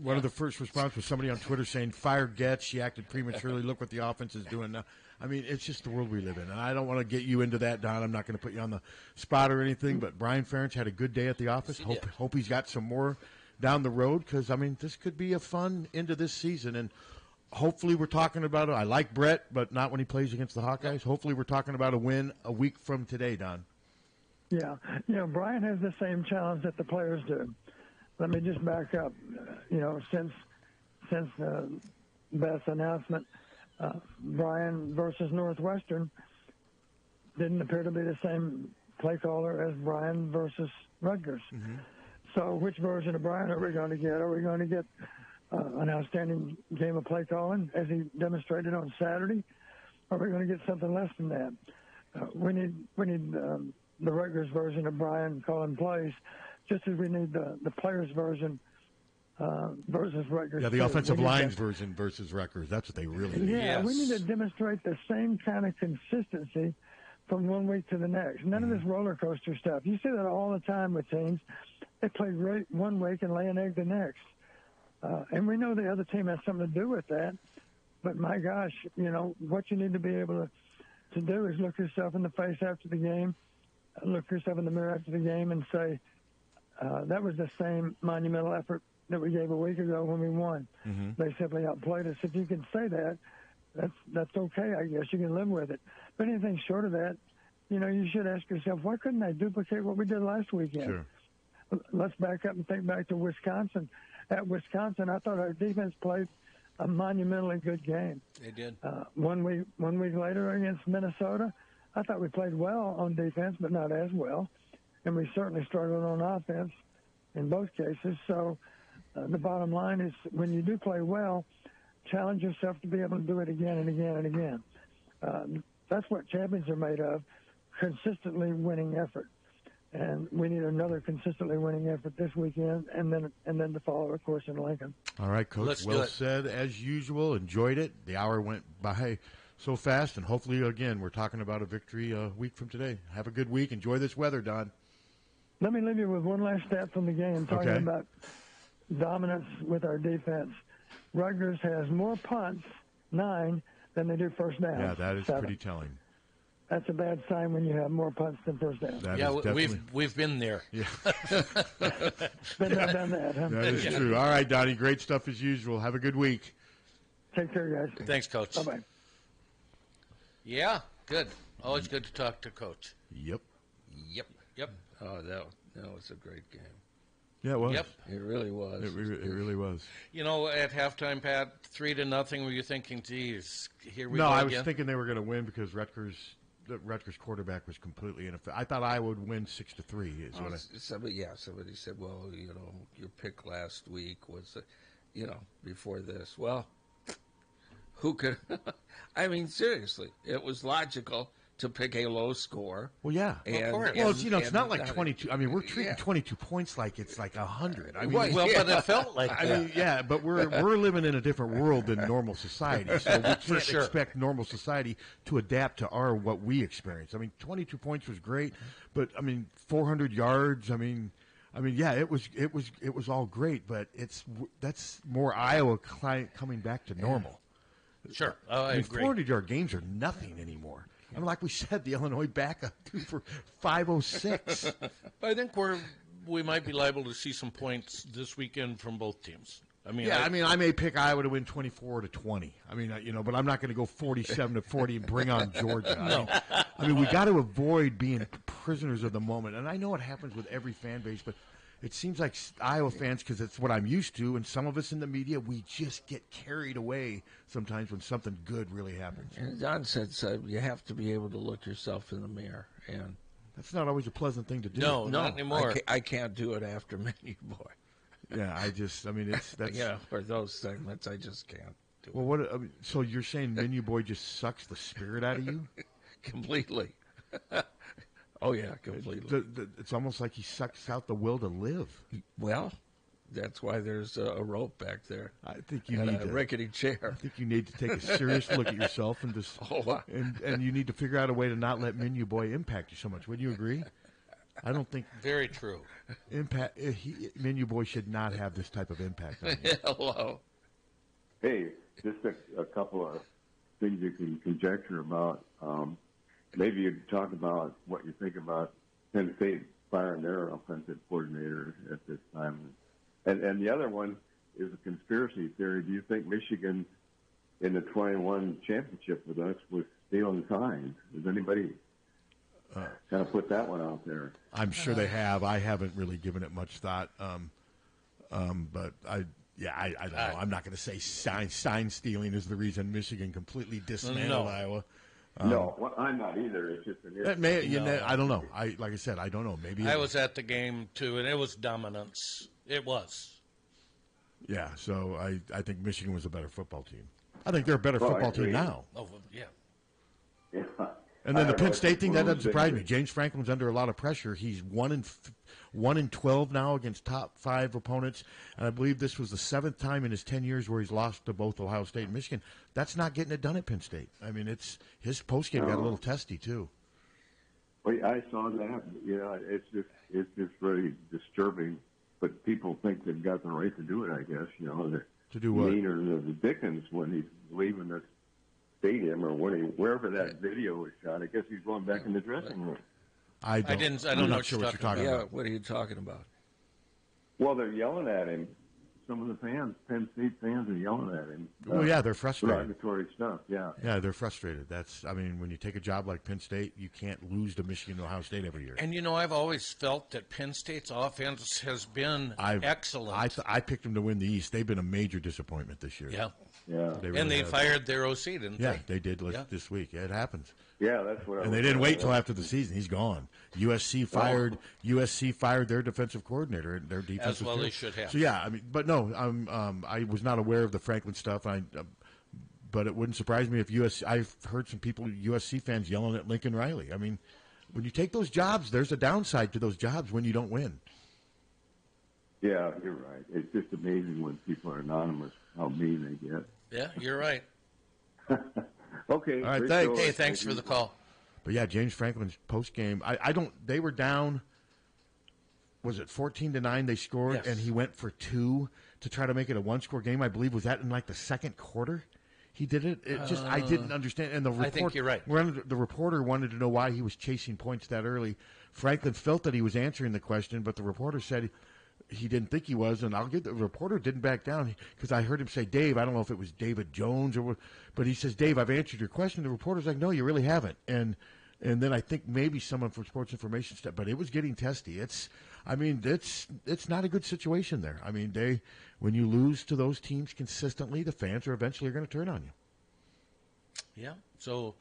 One of the first response was somebody on Twitter saying, "Fire Getz. She acted prematurely. Look what the offense is doing now." I mean, it's just the world we live in. And I don't want to get you into that, Don. I'm not going to put you on the spot or anything. But Brian Ferentz had a good day at the office. Hope he's got some more down the road because, I mean, this could be a fun end of this season. And hopefully we're talking about it. I like Brett, but not when he plays against the Hawkeyes. Hopefully we're talking about a win a week from today, Don. Yeah. You know, Brian has the same challenge that the players do. Let me just back up. You know, since Beth's announcement, Brian versus Northwestern didn't appear to be the same play caller as Brian versus Rutgers. Mm-hmm. So which version of Brian are we going to get? Are we going to get an outstanding game of play calling as he demonstrated on Saturday? Or are we going to get something less than that? We need the Rutgers version of Brian calling plays, just as we need the players' version versus Rutgers. Yeah, the offensive lines version versus Rutgers. That's what they really need. Yeah, we need to demonstrate the same kind of consistency from one week to the next. None of this roller coaster stuff. You see that all the time with teams. They play great one week and lay an egg the next. And we know the other team has something to do with that. But, my gosh, you know, what you need to be able to do is look yourself in the face after the game, look yourself in the mirror after the game and say, that was the same monumental effort that we gave a week ago when we won. Mm-hmm. They simply outplayed us. If you can say that, that's okay, I guess. You can live with it. But anything short of that, you know, you should ask yourself, why couldn't I duplicate what we did last weekend? Sure. Let's back up and think back to Wisconsin. At Wisconsin, I thought our defense played a monumentally good game. They did. 1 week later against Minnesota, I thought we played well on defense, but not as well. And we certainly struggled on offense in both cases. So the bottom line is when you do play well, challenge yourself to be able to do it again and again and again. That's what champions are made of, consistently winning effort. And we need another consistently winning effort this weekend, and then to follow, of course, in Lincoln. All right, Coach. Well said, as usual. Enjoyed it. The hour went by so fast, and hopefully, again, we're talking about a victory a week from today. Have a good week. Enjoy this weather, Don. Let me leave you with one last stat from the game, talking about dominance with our defense. Rutgers has more punts, 9, than they do first downs. Yeah, that is 7. pretty telling. That's a bad sign when you have more punts than first downs. We've been there. Yeah. Been there, done that, huh? That is true. All right, Donnie, great stuff as usual. Have a good week. Take care, guys. Thanks, Coach. Bye-bye. Yeah, good. Always good to talk to Coach. Yep. Yep. Oh, that was a great game. Yeah, it was. Yep. It really was. It really was. At halftime, Pat, 3-0, were you thinking, geez, here we No, go I again? was thinking they were going to win because the Rutgers quarterback was completely ineffective. I thought Iowa would win 6-3. Somebody said, well, your pick last week was, before this. Well, who could? I mean, seriously, it was logical to pick a low score. Well, yeah. Of course. Well, it's not like 22. I mean, we're treating 22 points like it's like 100. I mean, but it felt like that. I mean, yeah, but we're living in a different world than normal society, so we can't expect normal society to adapt to what we experience. I mean, 22 points was great, but I mean, 400 yards. I mean, yeah, it was all great, but that's more Iowa coming back to normal. Sure, I agree. 400-yard games are nothing anymore. I mean, like we said, the Illinois backup for 506. I think we might be liable to see some points this weekend from both teams. I mean, I may pick Iowa to win 24-20. I mean, but I'm not going to go 47-40 and bring on Georgia. No. I mean, we got to avoid being prisoners of the moment. And I know it happens with every fan base, but it seems like Iowa fans, because it's what I'm used to, and some of us in the media, we just get carried away sometimes when something good really happens. And Don said you have to be able to look yourself in the mirror, and that's not always a pleasant thing to do. No, not anymore. I can't do it after Menu Boy. Yeah, that's for those segments, I just can't do well, it. So you're saying Menu Boy just sucks the spirit out of you? Completely. Oh, yeah, completely. It's almost like he sucks out the will to live. Well, that's why there's a rope back there. I think you need a rickety chair. I think you need to take a serious look at yourself and just and you need to figure out a way to not let Menu Boy impact you so much. Wouldn't you agree? I don't think very true. Menu Boy should not have this type of impact on you. Hello. Hey, just a couple of things you can conjecture about. Maybe you could talk about what you think about Penn State firing their offensive coordinator at this time. And the other one is a conspiracy theory. Do you think Michigan in the 21 championship with us was stealing signs? Does anybody kind of put that one out there? I'm sure they have. I haven't really given it much thought. But I don't know. I'm not going to say sign stealing is the reason Michigan completely dismantled Iowa. No, well, I'm not either. It's just an issue. I don't know. Like I said, I don't know. Maybe I was at the game too, and it was dominance. It was. Yeah, so I think Michigan was a better football team. I think they're a better football team now. Oh, yeah. Yeah. And then the Penn State thing, that doesn't surprise me. James Franklin's under a lot of pressure. He's 1-12 now against top 5 opponents, and I believe this was the 7th time in his 10 years where he's lost to both Ohio State and Michigan. That's not getting it done at Penn State. I mean, his postgame got a little testy too. Well, I saw that. It's just really disturbing. But people think they've got the right to do it. I guess to do what? Meaner than the Dickens when he's leaving the stadium or wherever that video was shot. I guess he's going back in the dressing room. I don't know what you're talking about. Yeah, what are you talking about? Well, they're yelling at him. Some of the fans, Penn State fans, are yelling at him. Well, yeah, they're frustrated. Derogatory stuff, yeah. Yeah, they're frustrated. When you take a job like Penn State, you can't lose to Michigan and Ohio State every year. And, I've always felt that Penn State's offense has been excellent. I picked them to win the East. They've been a major disappointment this year. Yeah. Yeah. They fired their OC, didn't they? Yeah, they did this week. Yeah, it happens. Yeah, that's what. And they didn't wait till after the season. He's gone. USC fired their defensive coordinator. Their defense as well they should have. So yeah, but no, I was not aware of the Franklin stuff. But it wouldn't surprise me if USC. I've heard some USC fans yelling at Lincoln Riley. I mean, when you take those jobs, there's a downside to those jobs when you don't win. Yeah, you're right. It's just amazing when people are anonymous how mean they get. Yeah, you're right. Okay. All right, thanks. Hey, thanks for the call. But yeah, James Franklin's post game. They were down. Was it 14-9? They scored, yes. And he went for 2 to try to make it a 1-score game. I believe was that in like the second quarter. He did it. I didn't understand. And I think you're right. The reporter wanted to know why he was chasing points that early. Franklin felt that he was answering the question, but the reporter said he didn't think he was, and the reporter didn't back down because I heard him say, Dave, I don't know if it was David Jones or what, but he says, Dave, I've answered your question. The reporter's like, no, you really haven't. And And then I think maybe someone from Sports Information stepped, but it was getting testy. It's not a good situation there. I mean, when you lose to those teams consistently, the fans are eventually going to turn on you. Yeah. So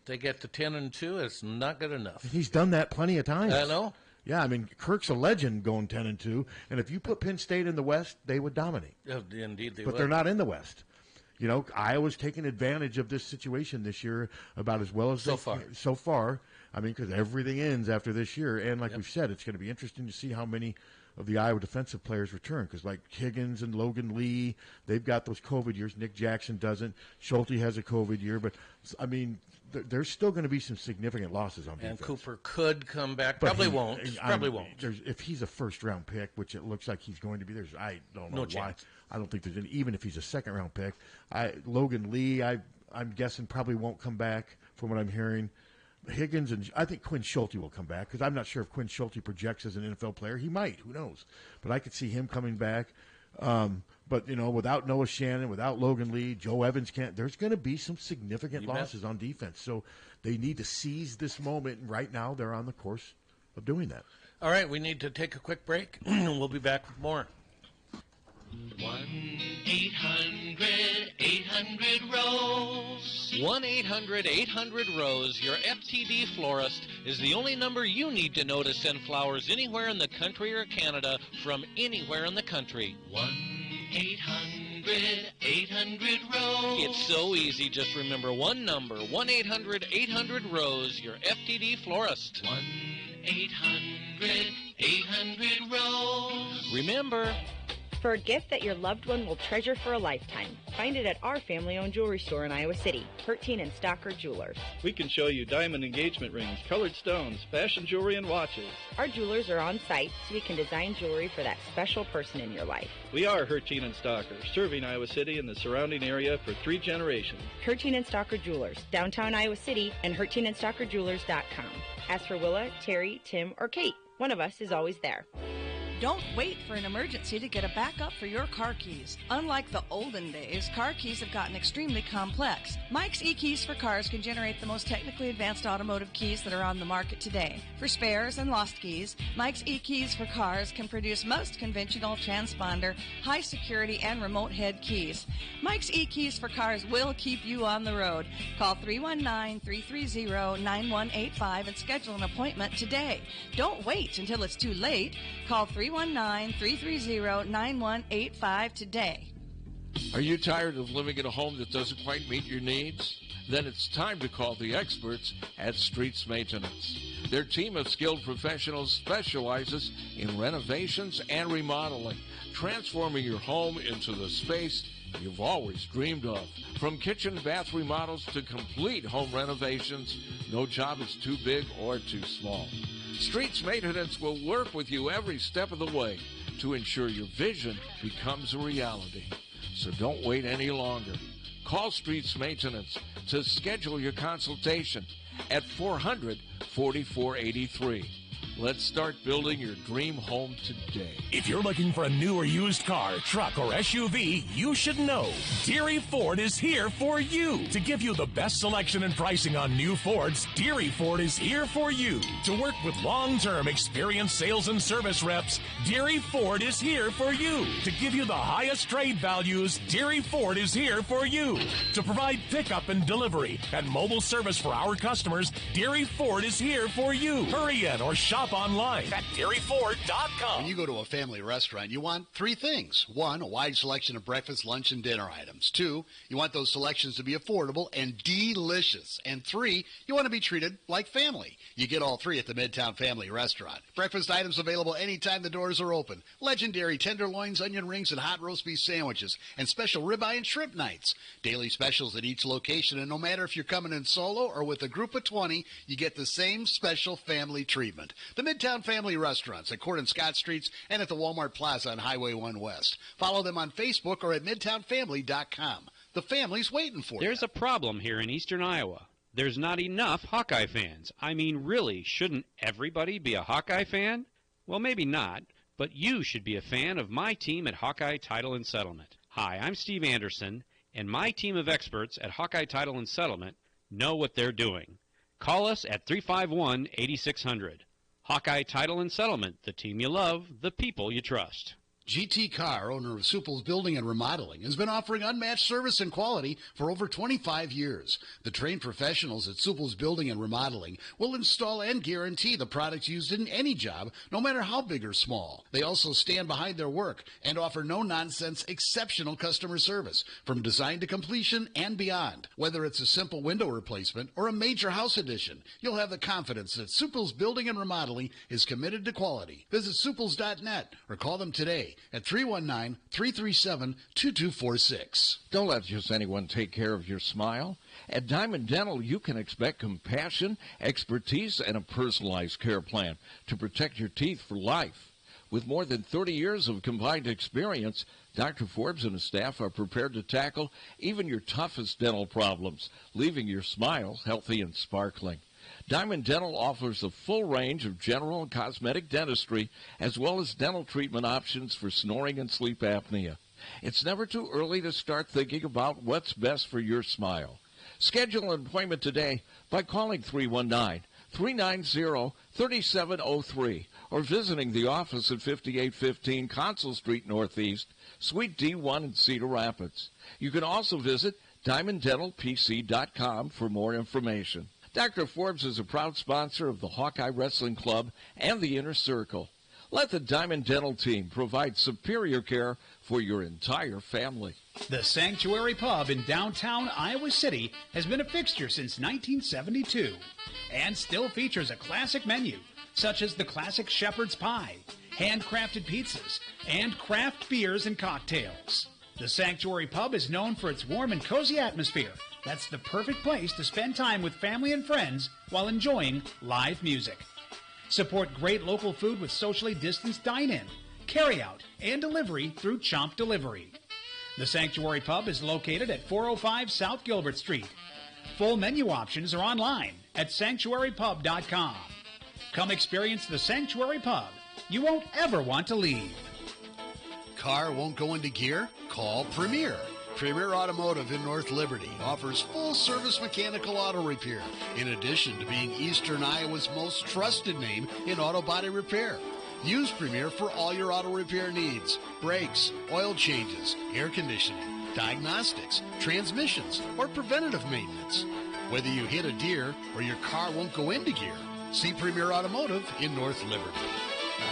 they get to 10-2. It's not good enough. He's done that plenty of times. I know. Yeah, I mean, Kirk's a legend going 10-2, and if you put Penn State in the West, they would dominate. Indeed, they would. But they're not in the West. You know, Iowa's taken advantage of this situation this year about as well as so far. So far, I mean, because everything ends after this year, and like we've said, it's going to be interesting to see how many of the Iowa defensive players return. Because like Higgins and Logan Lee, they've got those COVID years. Nick Jackson doesn't. Schulte has a COVID year, but I mean, there's still going to be some significant losses on defense. And Cooper could come back. Probably won't. If he's a first-round pick, which it looks like he's going to be, I don't know no why. Chance. I don't think there's any. Even if he's a second-round pick, Logan Lee, I'm guessing probably won't come back from what I'm hearing. Higgins and I think Quinn Schulte will come back because I'm not sure if Quinn Schulte projects as an NFL player. He might. Who knows? But I could see him coming back. But, you know, without Noah Shannon, without Logan Lee, Joe Evans can't. There's going to be some significant losses on defense. So they need to seize this moment. And right now they're on the course of doing that. All right, we need to take a quick break. We'll be back with more. 1-800-800-ROSE. 1-800-800-ROSE. Your FTD florist is the only number you need to know to send flowers anywhere in the country or Canada from anywhere in the country. 1-800-800-ROSE. It's so easy. Just remember one number. 1-800-800-ROSE. Your FTD florist. 1-800-800-ROSE. Remember, for a gift that your loved one will treasure for a lifetime, find it at our family-owned jewelry store in Iowa City, Harty and Stocker Jewelers. We can show you diamond engagement rings, colored stones, fashion jewelry, and watches. Our jewelers are on site, so we can design jewelry for that special person in your life. We are Harty and Stocker, serving Iowa City and the surrounding area for 3 generations. Harty and Stocker Jewelers, downtown Iowa City, and HartyandStockerJewelers.com. Ask for Willa, Terry, Tim, or Kate. One of us is always there. Don't wait for an emergency to get a backup for your car keys. Unlike the olden days, car keys have gotten extremely complex. Mike's eKeys for Cars can generate the most technically advanced automotive keys that are on the market today. For spares and lost keys, Mike's eKeys for Cars can produce most conventional transponder, high security, and remote head keys. Mike's eKeys for Cars will keep you on the road. Call 319-330-9185 and schedule an appointment today. Don't wait until it's too late. Call 319-330-9185 today. Are you tired of living in a home that doesn't quite meet your needs? Then it's time to call the experts at Streets Maintenance. Their team of skilled professionals specializes in renovations and remodeling, transforming your home into the space you've always dreamed of. From kitchen and bath remodels to complete home renovations, no job is too big or too small. Streets Maintenance will work with you every step of the way to ensure your vision becomes a reality. So don't wait any longer. Call Streets Maintenance to schedule your consultation at 400-4483. Let's start building your dream home today. If you're looking for a new or used car, truck, or SUV, you should know Deary Ford is here for you. To give you the best selection and pricing on new Fords, Deary Ford is here for you. To work with long-term experienced sales and service reps, Deary Ford is here for you. To give you the highest trade values, Deary Ford is here for you. To provide pickup and delivery and mobile service for our customers, Deary Ford is here for you. Hurry in or shop online at DearyFord.com. When you go to a family restaurant, you want 3 things. 1, a wide selection of breakfast, lunch, and dinner items. 2, you want those selections to be affordable and delicious. And 3, you want to be treated like family. You get all 3 at the Midtown Family Restaurant. Breakfast items available anytime the doors are open. Legendary tenderloins, onion rings, and hot roast beef sandwiches. And special ribeye and shrimp nights. Daily specials at each location. And no matter if you're coming in solo or with a group of 20, you get the same special family treatment. The Midtown Family Restaurants at Court and Scott Streets and at the Walmart Plaza on Highway 1 West. Follow them on Facebook or at MidtownFamily.com. The family's waiting for you. There's a problem here in eastern Iowa. There's not enough Hawkeye fans. I mean, really, shouldn't everybody be a Hawkeye fan? Well, maybe not, but you should be a fan of my team at Hawkeye Title and Settlement. Hi, I'm Steve Anderson, and my team of experts at Hawkeye Title and Settlement know what they're doing. Call us at 351-8600. Hawkeye Title and Settlement, the team you love, the people you trust. GT Carr, owner of Supple's Building and Remodeling, has been offering unmatched service and quality for over 25 years. The trained professionals at Supple's Building and Remodeling will install and guarantee the products used in any job, no matter how big or small. They also stand behind their work and offer no-nonsense, exceptional customer service from design to completion and beyond. Whether it's a simple window replacement or a major house addition, you'll have the confidence that Supple's Building and Remodeling is committed to quality. Visit supples.net or call them today at 319-337-2246. Don't let just anyone take care of your smile. At Diamond Dental, you can expect compassion, expertise, and a personalized care plan to protect your teeth for life. With more than 30 years of combined experience, Dr. Forbes and his staff are prepared to tackle even your toughest dental problems, leaving your smile healthy and sparkling. Diamond Dental offers a full range of general and cosmetic dentistry, as well as dental treatment options for snoring and sleep apnea. It's never too early to start thinking about what's best for your smile. Schedule an appointment today by calling 319-390-3703 or visiting the office at 5815 Consul Street Northeast, Suite D1 in Cedar Rapids. You can also visit DiamondDentalPC.com for more information. Dr. Forbes is a proud sponsor of the Hawkeye Wrestling Club and the Inner Circle. Let the Diamond Dental team provide superior care for your entire family. The Sanctuary Pub in downtown Iowa City has been a fixture since 1972 and still features a classic menu such as the classic shepherd's pie, handcrafted pizzas, and craft beers and cocktails. The Sanctuary Pub is known for its warm and cozy atmosphere. That's the perfect place to spend time with family and friends while enjoying live music. Support great local food with socially distanced dine-in, carry-out, and delivery through Chomp Delivery. The Sanctuary Pub is located at 405 South Gilbert Street. Full menu options are online at sanctuarypub.com. Come experience the Sanctuary Pub. You won't ever want to leave. Car won't go into gear? Call Premier. Premier Automotive in North Liberty offers full-service mechanical auto repair, in addition to being Eastern Iowa's most trusted name in auto body repair. Use Premier for all your auto repair needs: brakes, oil changes, air conditioning, diagnostics, transmissions, or preventative maintenance. Whether you hit a deer or your car won't go into gear, see Premier Automotive in North Liberty.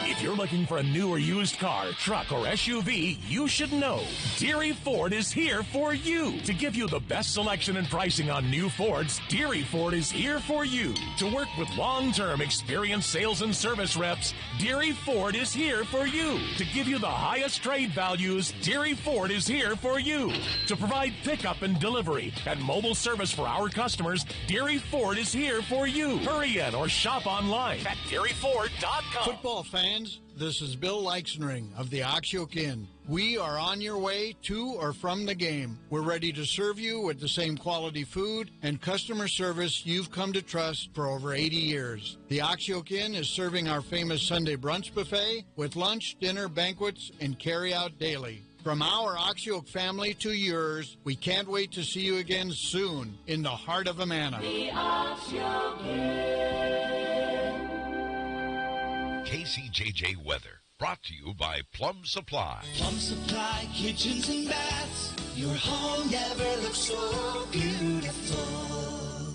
If you're looking for a new or used car, truck, or SUV, you should know Deary Ford is here for you. To give you the best selection and pricing on new Fords, Deary Ford is here for you. To work with long-term experienced sales and service reps, Deary Ford is here for you. To give you the highest trade values, Deary Ford is here for you. To provide pickup and delivery and mobile service for our customers, Deary Ford is here for you. Hurry in or shop online at DearyFord.com. Football fans, this is Bill Leixenring of the Oxyoke Inn. We are on your way to or from the game. We're ready to serve you with the same quality food and customer service you've come to trust for over 80 years. The Oxyoke Inn is serving our famous Sunday brunch buffet with lunch, dinner, banquets, and carry-out daily. From our Oxyoke family to yours, we can't wait to see you again soon in the heart of Amana. The Oxyoke Inn. KCJJ Weather, brought to you by Plum Supply. Plum Supply kitchens and baths. Your home never looks so beautiful.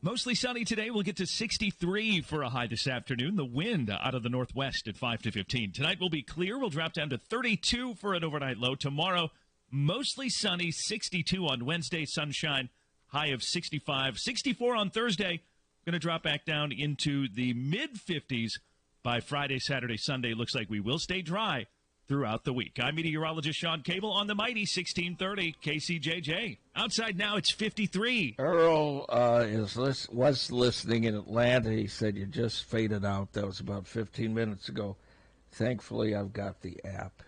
Mostly sunny today. We'll get to 63 for a high this afternoon. The wind out of the northwest at 5 to 15. Tonight will be clear. We'll drop down to 32 for an overnight low. Tomorrow, mostly sunny, 62 on Wednesday, sunshine, high of 65. 64 on Thursday. Going to drop back down into the mid-50s. By Friday, Saturday, Sunday, looks like we will stay dry throughout the week. I'm meteorologist Sean Cable on the mighty 1630 KCJJ. Outside now, it's 53. Earl was listening in Atlanta. He said you just faded out. That was about 15 minutes ago. Thankfully, I've got the app.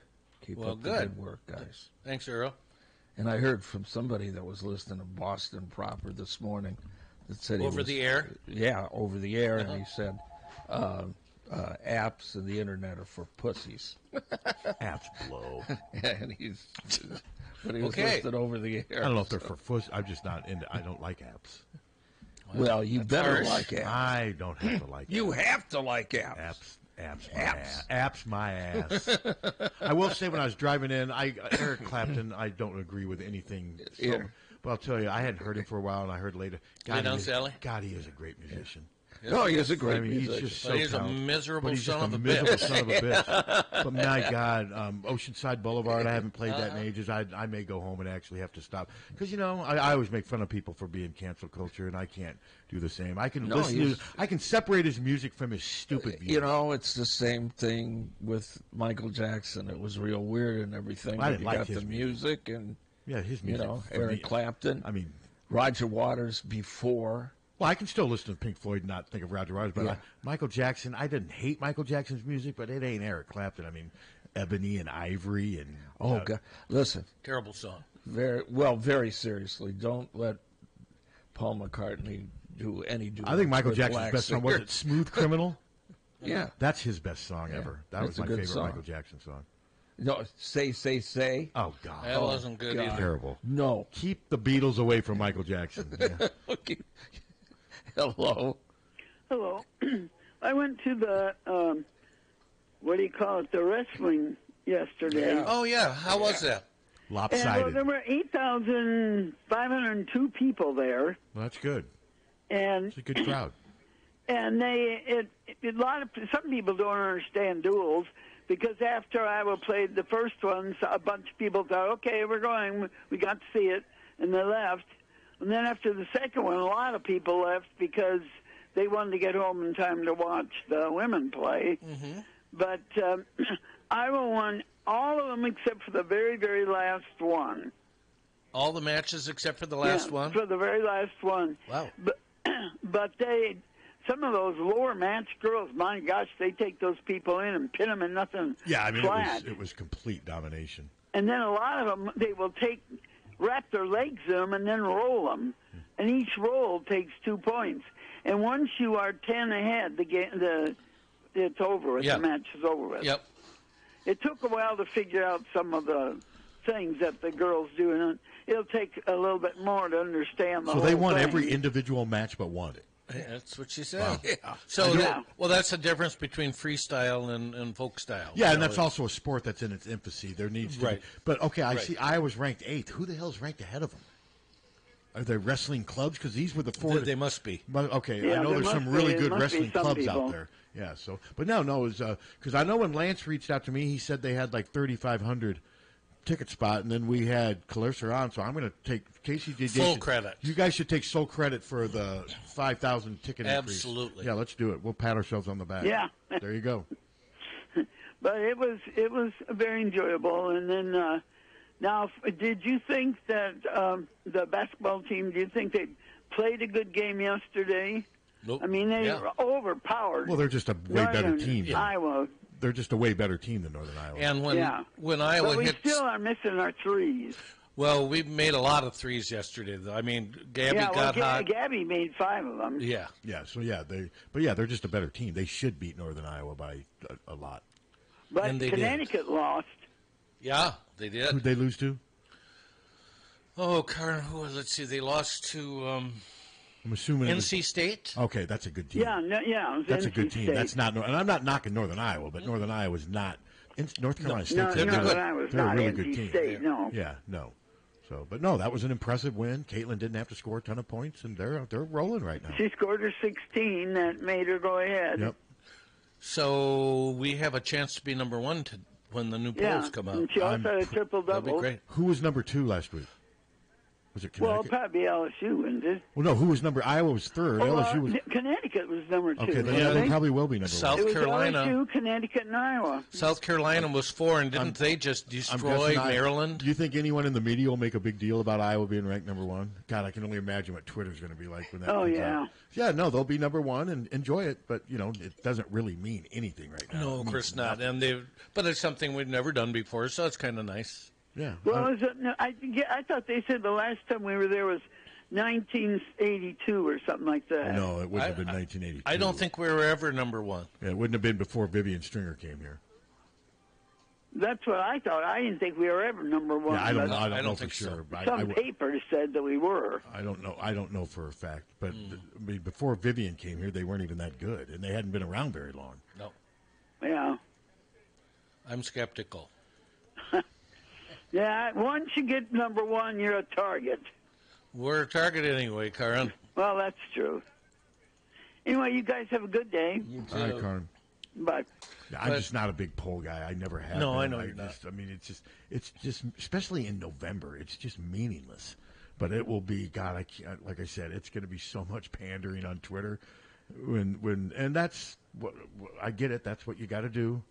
Keep up the good work, guys. Thanks, Earl. And I heard from somebody that was listening to Boston Proper this morning that said over the air? Yeah, over the air, and he said apps and the internet are for pussies. Apps blow. And but he was listed over the air. I don't know if they're for pussies. I'm just not into. I don't like apps. Well, you better like apps. I don't have to like apps. You have to like apps. Apps my ass. I will say, when I was driving in, Eric Clapton, I don't agree with anything. But I'll tell you, I hadn't heard him for a while, and I heard later. God, he is a great musician. No, he is a great musician. He's just so he's talented. a miserable son of a bitch. But my God, Oceanside Boulevard, I haven't played that in ages. I may go home and actually have to stop. Because, I always make fun of people for being cancel culture, and I can't do the same. I can I can separate his music from his stupid views. It's the same thing with Michael Jackson. It was real weird and everything. I didn't you like got his the music and his music. Eric Clapton. I mean, Roger Waters before. Well, I can still listen to Pink Floyd and not think of Roger Waters, but Michael Jackson, I didn't hate Michael Jackson's music, but it ain't Eric Clapton. I mean, Ebony and Ivory and... God. Listen. Terrible song. Very seriously, don't let Paul McCartney do any... I think Michael Jackson's best song, was it Smooth Criminal? Yeah. That's his best song ever. That was my favorite song. Michael Jackson song. No, Say. Oh, God. That wasn't good either. Terrible. No. Keep the Beatles away from Michael Jackson. Yeah. Okay. Hello. I went to the, the wrestling yesterday. Yeah. Oh, yeah. How was that? Lopsided. And, there were 8,502 people there. Well, that's good. And it's a good crowd. And some people don't understand duels, because after Iowa played the first ones, a bunch of people thought, okay, we're going, we got to see it, and they left. And then after the second one, a lot of people left because they wanted to get home in time to watch the women play. Mm-hmm. But Iowa won all of them except for the very, very last one. All the matches except for the last one? For the very last one. Wow. But some of those lower match girls, my gosh, they take those people in and pin them in nothing flat. It was complete domination. And then a lot of them, they will wrap their legs in them and then roll them. And each roll takes 2 points. And once you are 10 ahead, it's over with. Yep. The match is over with. Yep. It took a while to figure out some of the things that the girls do, and it'll take a little bit more to understand the whole thing. So they won thing. every individual match but one. That's what she said. Wow. Yeah. So, that's the difference between freestyle and folk style. Yeah, and that's also a sport that's in its infancy. There needs to be. But, okay, I see Iowa's ranked 8th. Who the hell's ranked ahead of them? Are they wrestling clubs? Because these were the 4. They must be. Okay, I know there's some really good wrestling clubs out there. Yeah, so. But no, it was because I know when Lance reached out to me, he said they had like 3,500 ticket spot, and then we had Clarissa on, so I'm going to take Casey. Full credit. You guys should take sole credit for the 5,000 ticket increase. Absolutely. Yeah, let's do it. We'll pat ourselves on the back. Yeah. There you go. But it was very enjoyable. And then now, did you think that the basketball team? Do you think they played a good game yesterday? Nope. I mean, they were overpowered. Well, they're just a way better team. Iowa. They're just a way better team than Northern Iowa. And when Iowa but we hits, still are missing our threes. Well, we made a lot of threes yesterday, though. I mean, Gabby got hot. Gabby made 5 of them. Yeah. Yeah. So they're just a better team. They should beat Northern Iowa by a lot. But Connecticut lost. Yeah, they did. Who'd they lose to? Oh, let's see. They lost to. I'm assuming NC State. Okay, that's a good team. Yeah, it was that's NC a good team. State. That's not, and I'm not knocking Northern Iowa, but Northern Iowa's not. North Carolina State. Northern Iowa's they're not a really NC good team. State, no. Yeah, no. So, but no, that was an impressive win. Caitlin didn't have to score a ton of points, and they're rolling right now. She scored her 16. That made her go ahead. Yep. So we have a chance to be number 1 when the new polls come out. And she also had a triple double. That'd be great. Who was number 2 last week? Was it Connecticut? Well, probably LSU, wasn't it? Well, no. Who was Iowa was 3rd. LSU was. Connecticut was number 2. Okay, then, they probably will be number 1. South Carolina, LSU, Connecticut, and Iowa. South Carolina was 4, and didn't they just destroy Maryland? Do you think anyone in the media will make a big deal about Iowa being ranked number 1? God, I can only imagine what Twitter's going to be like when that comes out. Yeah, no, they'll be number 1 and enjoy it, but it doesn't really mean anything right now. No, of course not. But it's something we've never done before, so it's kind of nice. Yeah. Well, I thought they said the last time we were there was 1982 or something like that. No, it wouldn't have been 1982. I don't think we were ever number 1. Yeah, it wouldn't have been before Vivian Stringer came here. That's what I thought. I didn't think we were ever number one. Yeah, I don't know. I don't know for sure. So. Some papers said that we were. I don't know. I don't know for a fact. But I mean, before Vivian came here, they weren't even that good, and they hadn't been around very long. No. Yeah. I'm skeptical. Yeah, once you get number one, you're a target. We're a target anyway, Karen. Well, that's true. Anyway, you guys have a good day. You too. All right, Karen. Bye. Yeah, I'm just not a big poll guy. I never have. No, been. I know you're not. I mean, it's just, especially in November, it's just meaningless. But it will be, God, I can't, like I said, it's going to be so much pandering on Twitter. And that's what I get it. That's what you got to do,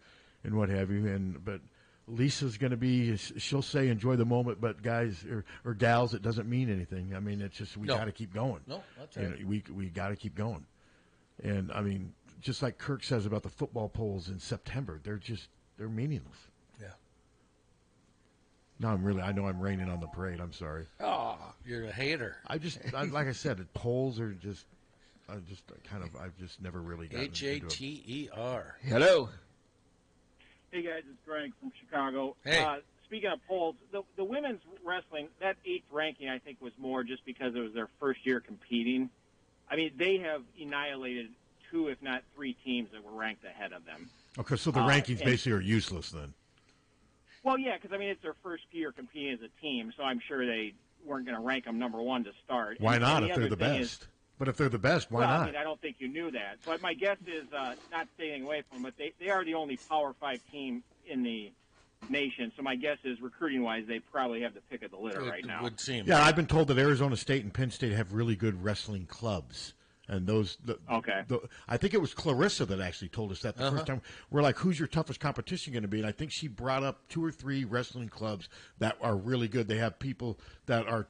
and what have you. But Lisa's going to be. She'll say, "Enjoy the moment," but guys or gals, it doesn't mean anything. I mean, it's just we got to keep going. No, that's right. You know, we got to keep going. And I mean, just like Kirk says about the football polls in September, they're meaningless. Yeah. No, I know I'm raining on the parade. I'm sorry. Oh, you're a hater. Like I said, polls are just. I've just never really gotten Hater. Hello. Hey guys, it's Greg from Chicago. Hey. Speaking of polls, the women's wrestling, that 8th ranking I think was more just because it was their first year competing. I mean, they have annihilated 2, if not 3 teams that were ranked ahead of them. Okay, so the rankings basically are useless then. Well, yeah, because I mean it's their first year competing as a team, so I'm sure they weren't going to rank them number 1 to start. Why not if they're the best? But if they're the best, why not? I mean, I don't think you knew that. But my guess is, not staying away from them, but they are the only Power 5 team in the nation. So my guess is, recruiting-wise, they probably have the pick of the litter right now. Would seem. Yeah, I've been told that Arizona State and Penn State have really good wrestling clubs. And I think it was Clarissa that actually told us that the first time. We're like, who's your toughest competition going to be? And I think she brought up 2 or 3 wrestling clubs that are really good. They have people that are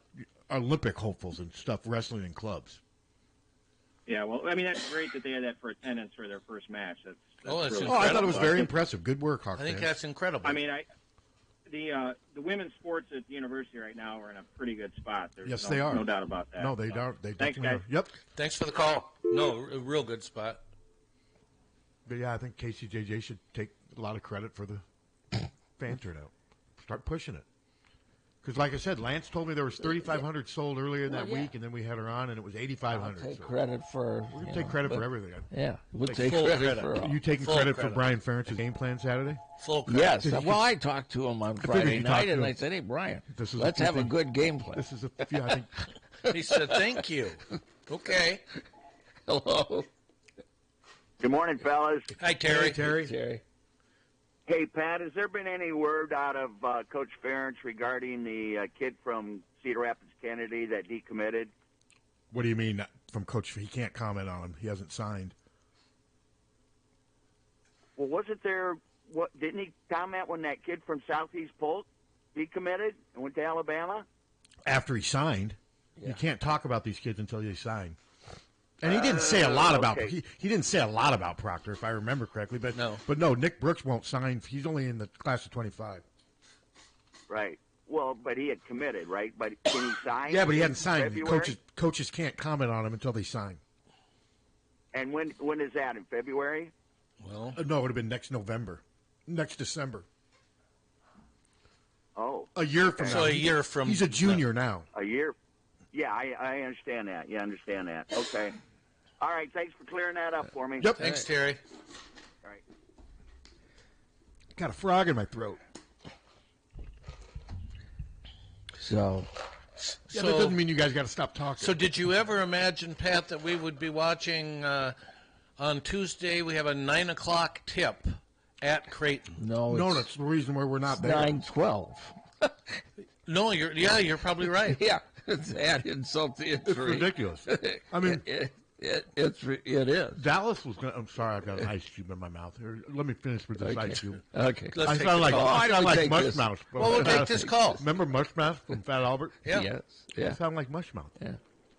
Olympic hopefuls and stuff wrestling in clubs. Yeah, well, I mean, that's great that they had that for attendance for their first match. That's really I thought it was very impressive. Good work, Hawk. I think that's incredible. I mean, the women's sports at the university right now are in a pretty good spot. There's they are. No doubt about that. No, they don't. They Thanks, definitely guys. are. Yep. Thanks for the call. No, a real good spot. But yeah, I think KCJJ should take a lot of credit for the fan turnout. Start pushing it. Because, like I said, Lance told me there was 3,500 sold earlier in that week, and then we had her on, and it was 8,500. Take credit for. We're going to take credit for everything. Yeah, we'll take credit for. Are you taking credit for Brian Ferentz's game plan Saturday? Full credit. Yes. Well, I talked to him on Friday night, and I said, "Hey, Brian, let's have a good game plan." This is I think. He said, "Thank you." Okay. Hello. Good morning, fellas. Hi, Terry. Hey, Terry. Terry. Hey, Pat, has there been any word out of Coach Ferentz regarding the kid from Cedar Rapids, Kennedy, that decommitted? What do you mean from Coach? He can't comment on him. He hasn't signed. Well, wasn't there? Didn't he comment when that kid from Southeast Polk decommitted and went to Alabama? After he signed. Yeah. You can't talk about these kids until they sign. And he didn't say a lot about he didn't say a lot about Proctor, if I remember correctly. But no, Nick Brooks won't sign. He's only in the class of 25. Right. Well, but he had committed, right? But can he sign? Yeah, but he hadn't signed. Coaches can't comment on him until they sign. And when is that? In February? Well, no, it would have been next December. Oh, a year from now. So a year from he's a junior now. A year. Yeah, I understand that. Yeah, I understand that. Okay. All right, thanks for clearing that up for me. Yep. Thanks, Terry. All right. Got a frog in my throat. So that doesn't mean you guys got to stop talking. So did you ever imagine, Pat, that we would be watching on Tuesday? We have a 9:00 tip at Creighton. No, that's the reason why we're not there. 9:12. No, you're probably right. Yeah, it's that insult to injury. It's ridiculous. I mean, it is. Dallas was going to. I'm sorry, I've got an ice cube in my mouth. Here, let me finish with this ice cube. Okay. I sound like Mushmouth. Well, we'll take this call. Remember Mushmouth from Fat Albert? Yeah. Yes. Yeah. I sound like Mushmouth. Yeah.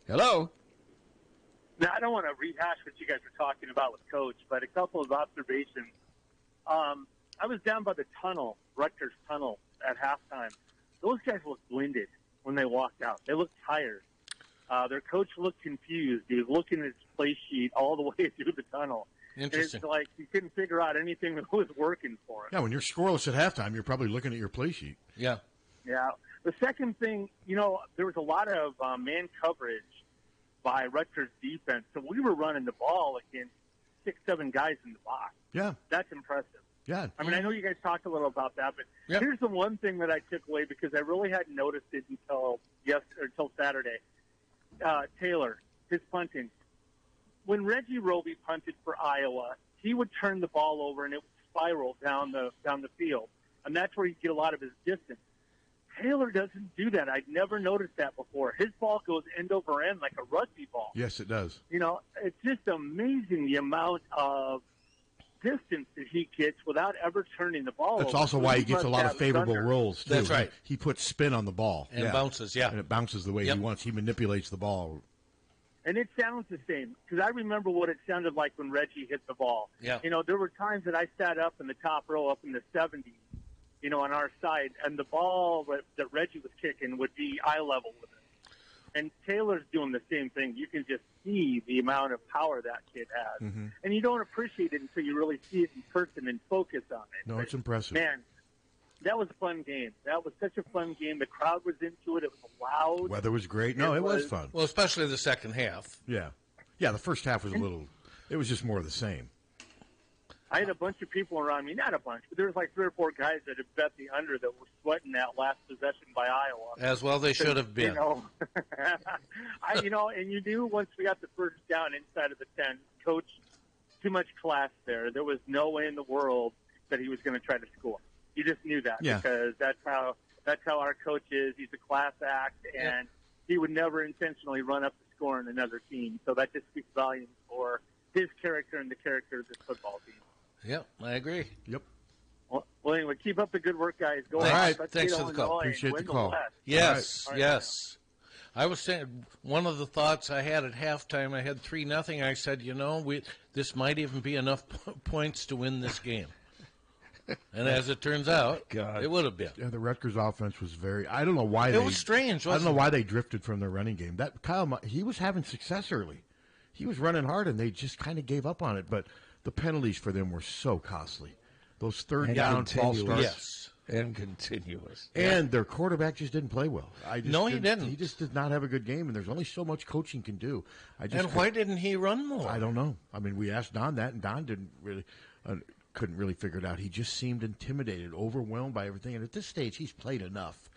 Hello. Now, I don't want to rehash what you guys were talking about with Coach, but a couple of observations. I was down by the tunnel, Rutgers tunnel, at halftime. Those guys looked winded when they walked out. They looked tired. Their coach looked confused. He was looking at his play sheet all the way through the tunnel. Interesting. It's like he couldn't figure out anything that was working for him. Yeah, when you're scoreless at halftime, you're probably looking at your play sheet. Yeah. Yeah. The second thing, there was a lot of man coverage by Rutgers defense, so we were running the ball against 6-7 guys in the box. Yeah. That's impressive. Yeah. I mean, I know you guys talked a little about that, but here's the one thing that I took away because I really hadn't noticed it until Saturday. Taylor, his punting. When Reggie Roby punted for Iowa, he would turn the ball over and it would spiral down the field, and that's where he'd get a lot of his distance. Taylor doesn't do that. I'd never noticed that before. His ball goes end over end like a rugby ball. Yes, it does. It's just amazing the amount of distance that he gets without ever turning the ball That's over. also why he gets a lot of favorable rolls, too. That's right. He puts spin on the ball. And bounces, And it bounces the way he wants. He manipulates the ball. And it sounds the same because I remember what it sounded like when Reggie hit the ball. Yeah. There were times that I sat up in the top row up in the 70s, on our side, and the ball that Reggie was kicking would be eye level with it. And Taylor's doing the same thing. You can just see the amount of power that kid has. Mm-hmm. And you don't appreciate it until you really see it in person and focus on it. No, it's impressive. Man, that was a fun game. That was such a fun game. The crowd was into it. It was loud. Weather was great. No, it was fun. Well, especially the second half. Yeah. Yeah, the first half was it was just more of the same. I had a bunch of people around me, not a bunch, but there was like 3 or 4 guys that had bet the under that were sweating that last possession by Iowa. As well they should have been. And you knew once we got the first down inside of the 10, Coach, too much class there. There was no way in the world that he was going to try to score. You just knew that because that's how our coach is. He's a class act, and he would never intentionally run up the score on another team. So that just speaks volumes for his character and the character of this football team. Yep, I agree. Yep. Well, anyway, keep up the good work, guys. Go All right, Let's thanks get for the call. Appreciate the call. Yes, All right. yes. I was saying one of the thoughts I had at halftime, I had 3-0. I said, this might even be enough points to win this game. And as it turns out, it would have been. Yeah, the Rutgers offense was I don't know why it was strange. I don't know why they drifted from their running game. That Kyle, he was having success early. He was running hard, and they just kind of gave up on it. But the penalties for them were so costly. Those third down false starts. Yes, and continuous. And their quarterback just didn't play well. He didn't. He just did not have a good game, and there's only so much coaching can do. Why didn't he run more? I don't know. I mean, we asked Don that, and Don didn't really couldn't really figure it out. He just seemed intimidated, overwhelmed by everything. And at this stage, he's played enough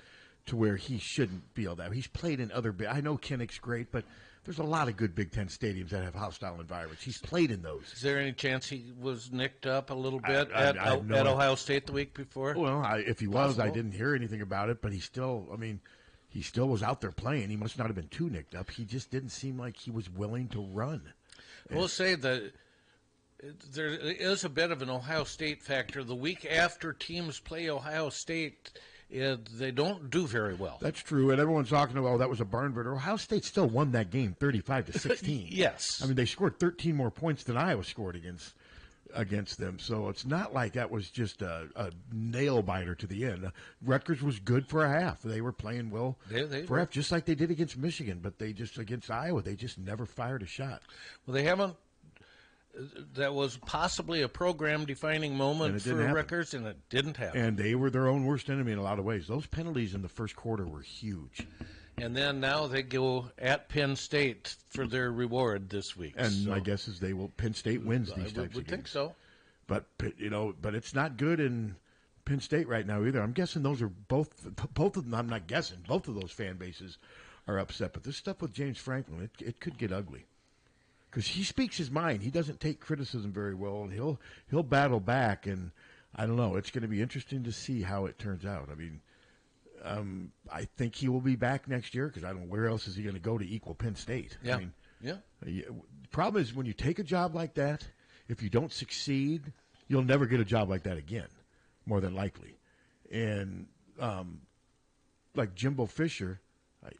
to where he shouldn't be all that. He's played in other – I know Kinnick's great, but there's a lot of good Big Ten stadiums that have hostile environments. He's played in those. Is there any chance he was nicked up a little bit at Ohio State the week before? Well, if he was, I didn't hear anything about it, but he still was out there playing. He must not have been too nicked up. He just didn't seem like he was willing to run. We'll say that there is a bit of an Ohio State factor. The week after teams play Ohio State, they don't do very well. That's true, and everyone's talking about, that was a barn burner. Ohio State still won that game 35-16. Yes. I mean, they scored 13 more points than Iowa scored against them, so it's not like that was just a nail-biter to the end. Rutgers was good for a half. They were playing well for a half, just like they did against Michigan, but against Iowa, they just never fired a shot. Well, they haven't. That was possibly a program-defining moment for Rutgers, and it didn't happen. And they were their own worst enemy in a lot of ways. Those penalties in the first quarter were huge. And then now they go at Penn State for their reward this week. And my guess is Penn State wins these types of games. I would think so. But it's not good in Penn State right now either. I'm guessing those are both of them. I'm not guessing. Both of those fan bases are upset. But this stuff with James Franklin, it could get ugly. Because he speaks his mind. He doesn't take criticism very well, and he'll battle back. And I don't know. It's going to be interesting to see how it turns out. I mean, I think he will be back next year because I don't know where else is he going to go to equal Penn State. Yeah. I mean, the problem is when you take a job like that, if you don't succeed, you'll never get a job like that again, more than likely. And like Jimbo Fisher.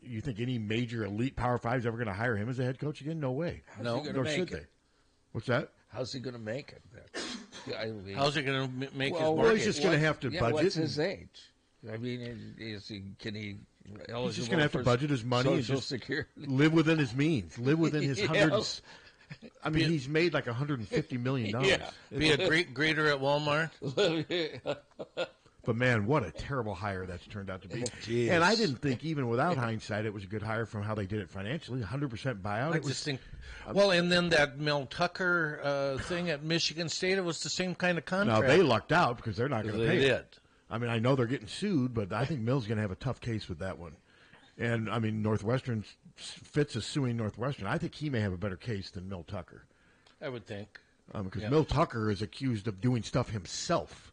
You think any major elite Power 5 is ever going to hire him as a head coach again? No way. Nor should they. What's that? How's he going to make it? How's he going to make his market? Well, he's just going to have to budget. What's his age? I mean, he's just going to have to budget his money and just Security. live within his means, live within his hundreds I mean, he's made like $150 million. Yeah, be a greeter at Walmart. But, man, what a terrible hire that's turned out to be. Jeez. And I didn't think, even without hindsight, it was a good hire from how they did it financially. 100% buyout. I just think, well, and then that Mel Tucker thing at Michigan State, it was the same kind of contract. Now, they lucked out because they're not going to pay They it. did. I mean, I know they're getting sued, but I think Mill's going to have a tough case with that one. And, I mean, Fitz is suing Northwestern. I think he may have a better case than Mel Tucker. I would think. Because Mel Tucker is accused of doing stuff himself.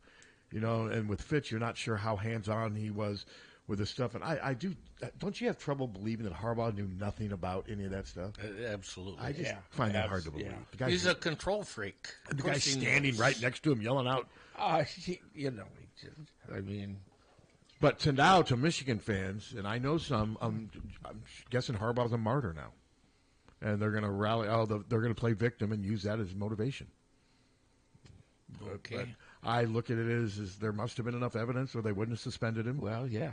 You know, and with Fitz, you're not sure how hands-on he was with this stuff. And I do. Don't you have trouble believing that Harbaugh knew nothing about any of that stuff? Absolutely. I just find that hard to believe. Yeah. He's a control freak. The guy's standing right next to him, yelling out. But to Michigan fans, and I know some, I'm guessing Harbaugh's a martyr now. And they're going to rally. They're going to play victim and use that as motivation. Okay. But I look at it as there must have been enough evidence or they wouldn't have suspended him. Well, yeah.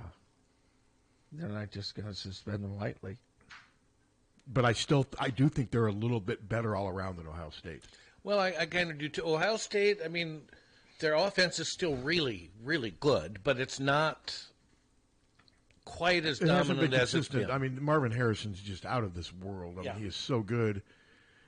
They're not just going to suspend him lightly. But I do think they're a little bit better all around than Ohio State. Well, I kind of do too. Ohio State, I mean, their offense is still really, really good, but it's not quite as dominant as it's been. I mean, Marvin Harrison's just out of this world. I mean, he is so good.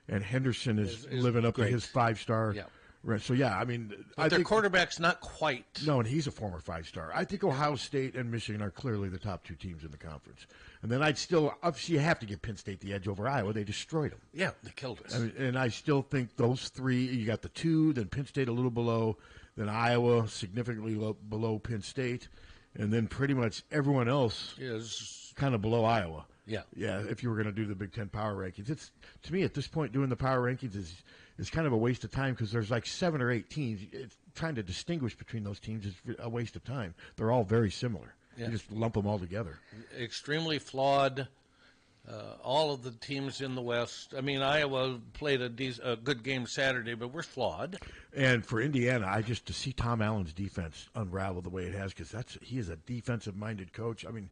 And Henderson is living up to his 5-star. Yeah. Right. So, yeah, I mean. But their quarterback's not quite. No, and he's a former 5-star. I think Ohio State and Michigan are clearly the top 2 teams in the conference. And then obviously you have to give Penn State the edge over Iowa. They destroyed them. Yeah, they killed us. I mean, and I still think those 3, you got the 2, then Penn State a little below, then Iowa significantly below Penn State, and then pretty much everyone else is kind of below Iowa. Yeah. Yeah, if you were going to do the Big Ten power rankings. It's, to me, at this point, doing the power rankings is kind of a waste of time because there's like 7 or 8 teams. Trying to distinguish between those teams is a waste of time. They're all very similar. Yeah. You just lump them all together. Extremely flawed. All of the teams in the West. I mean, Iowa played a good game Saturday, but we're flawed. And for Indiana, to see Tom Allen's defense unravel the way it has, because he is a defensive-minded coach. I mean,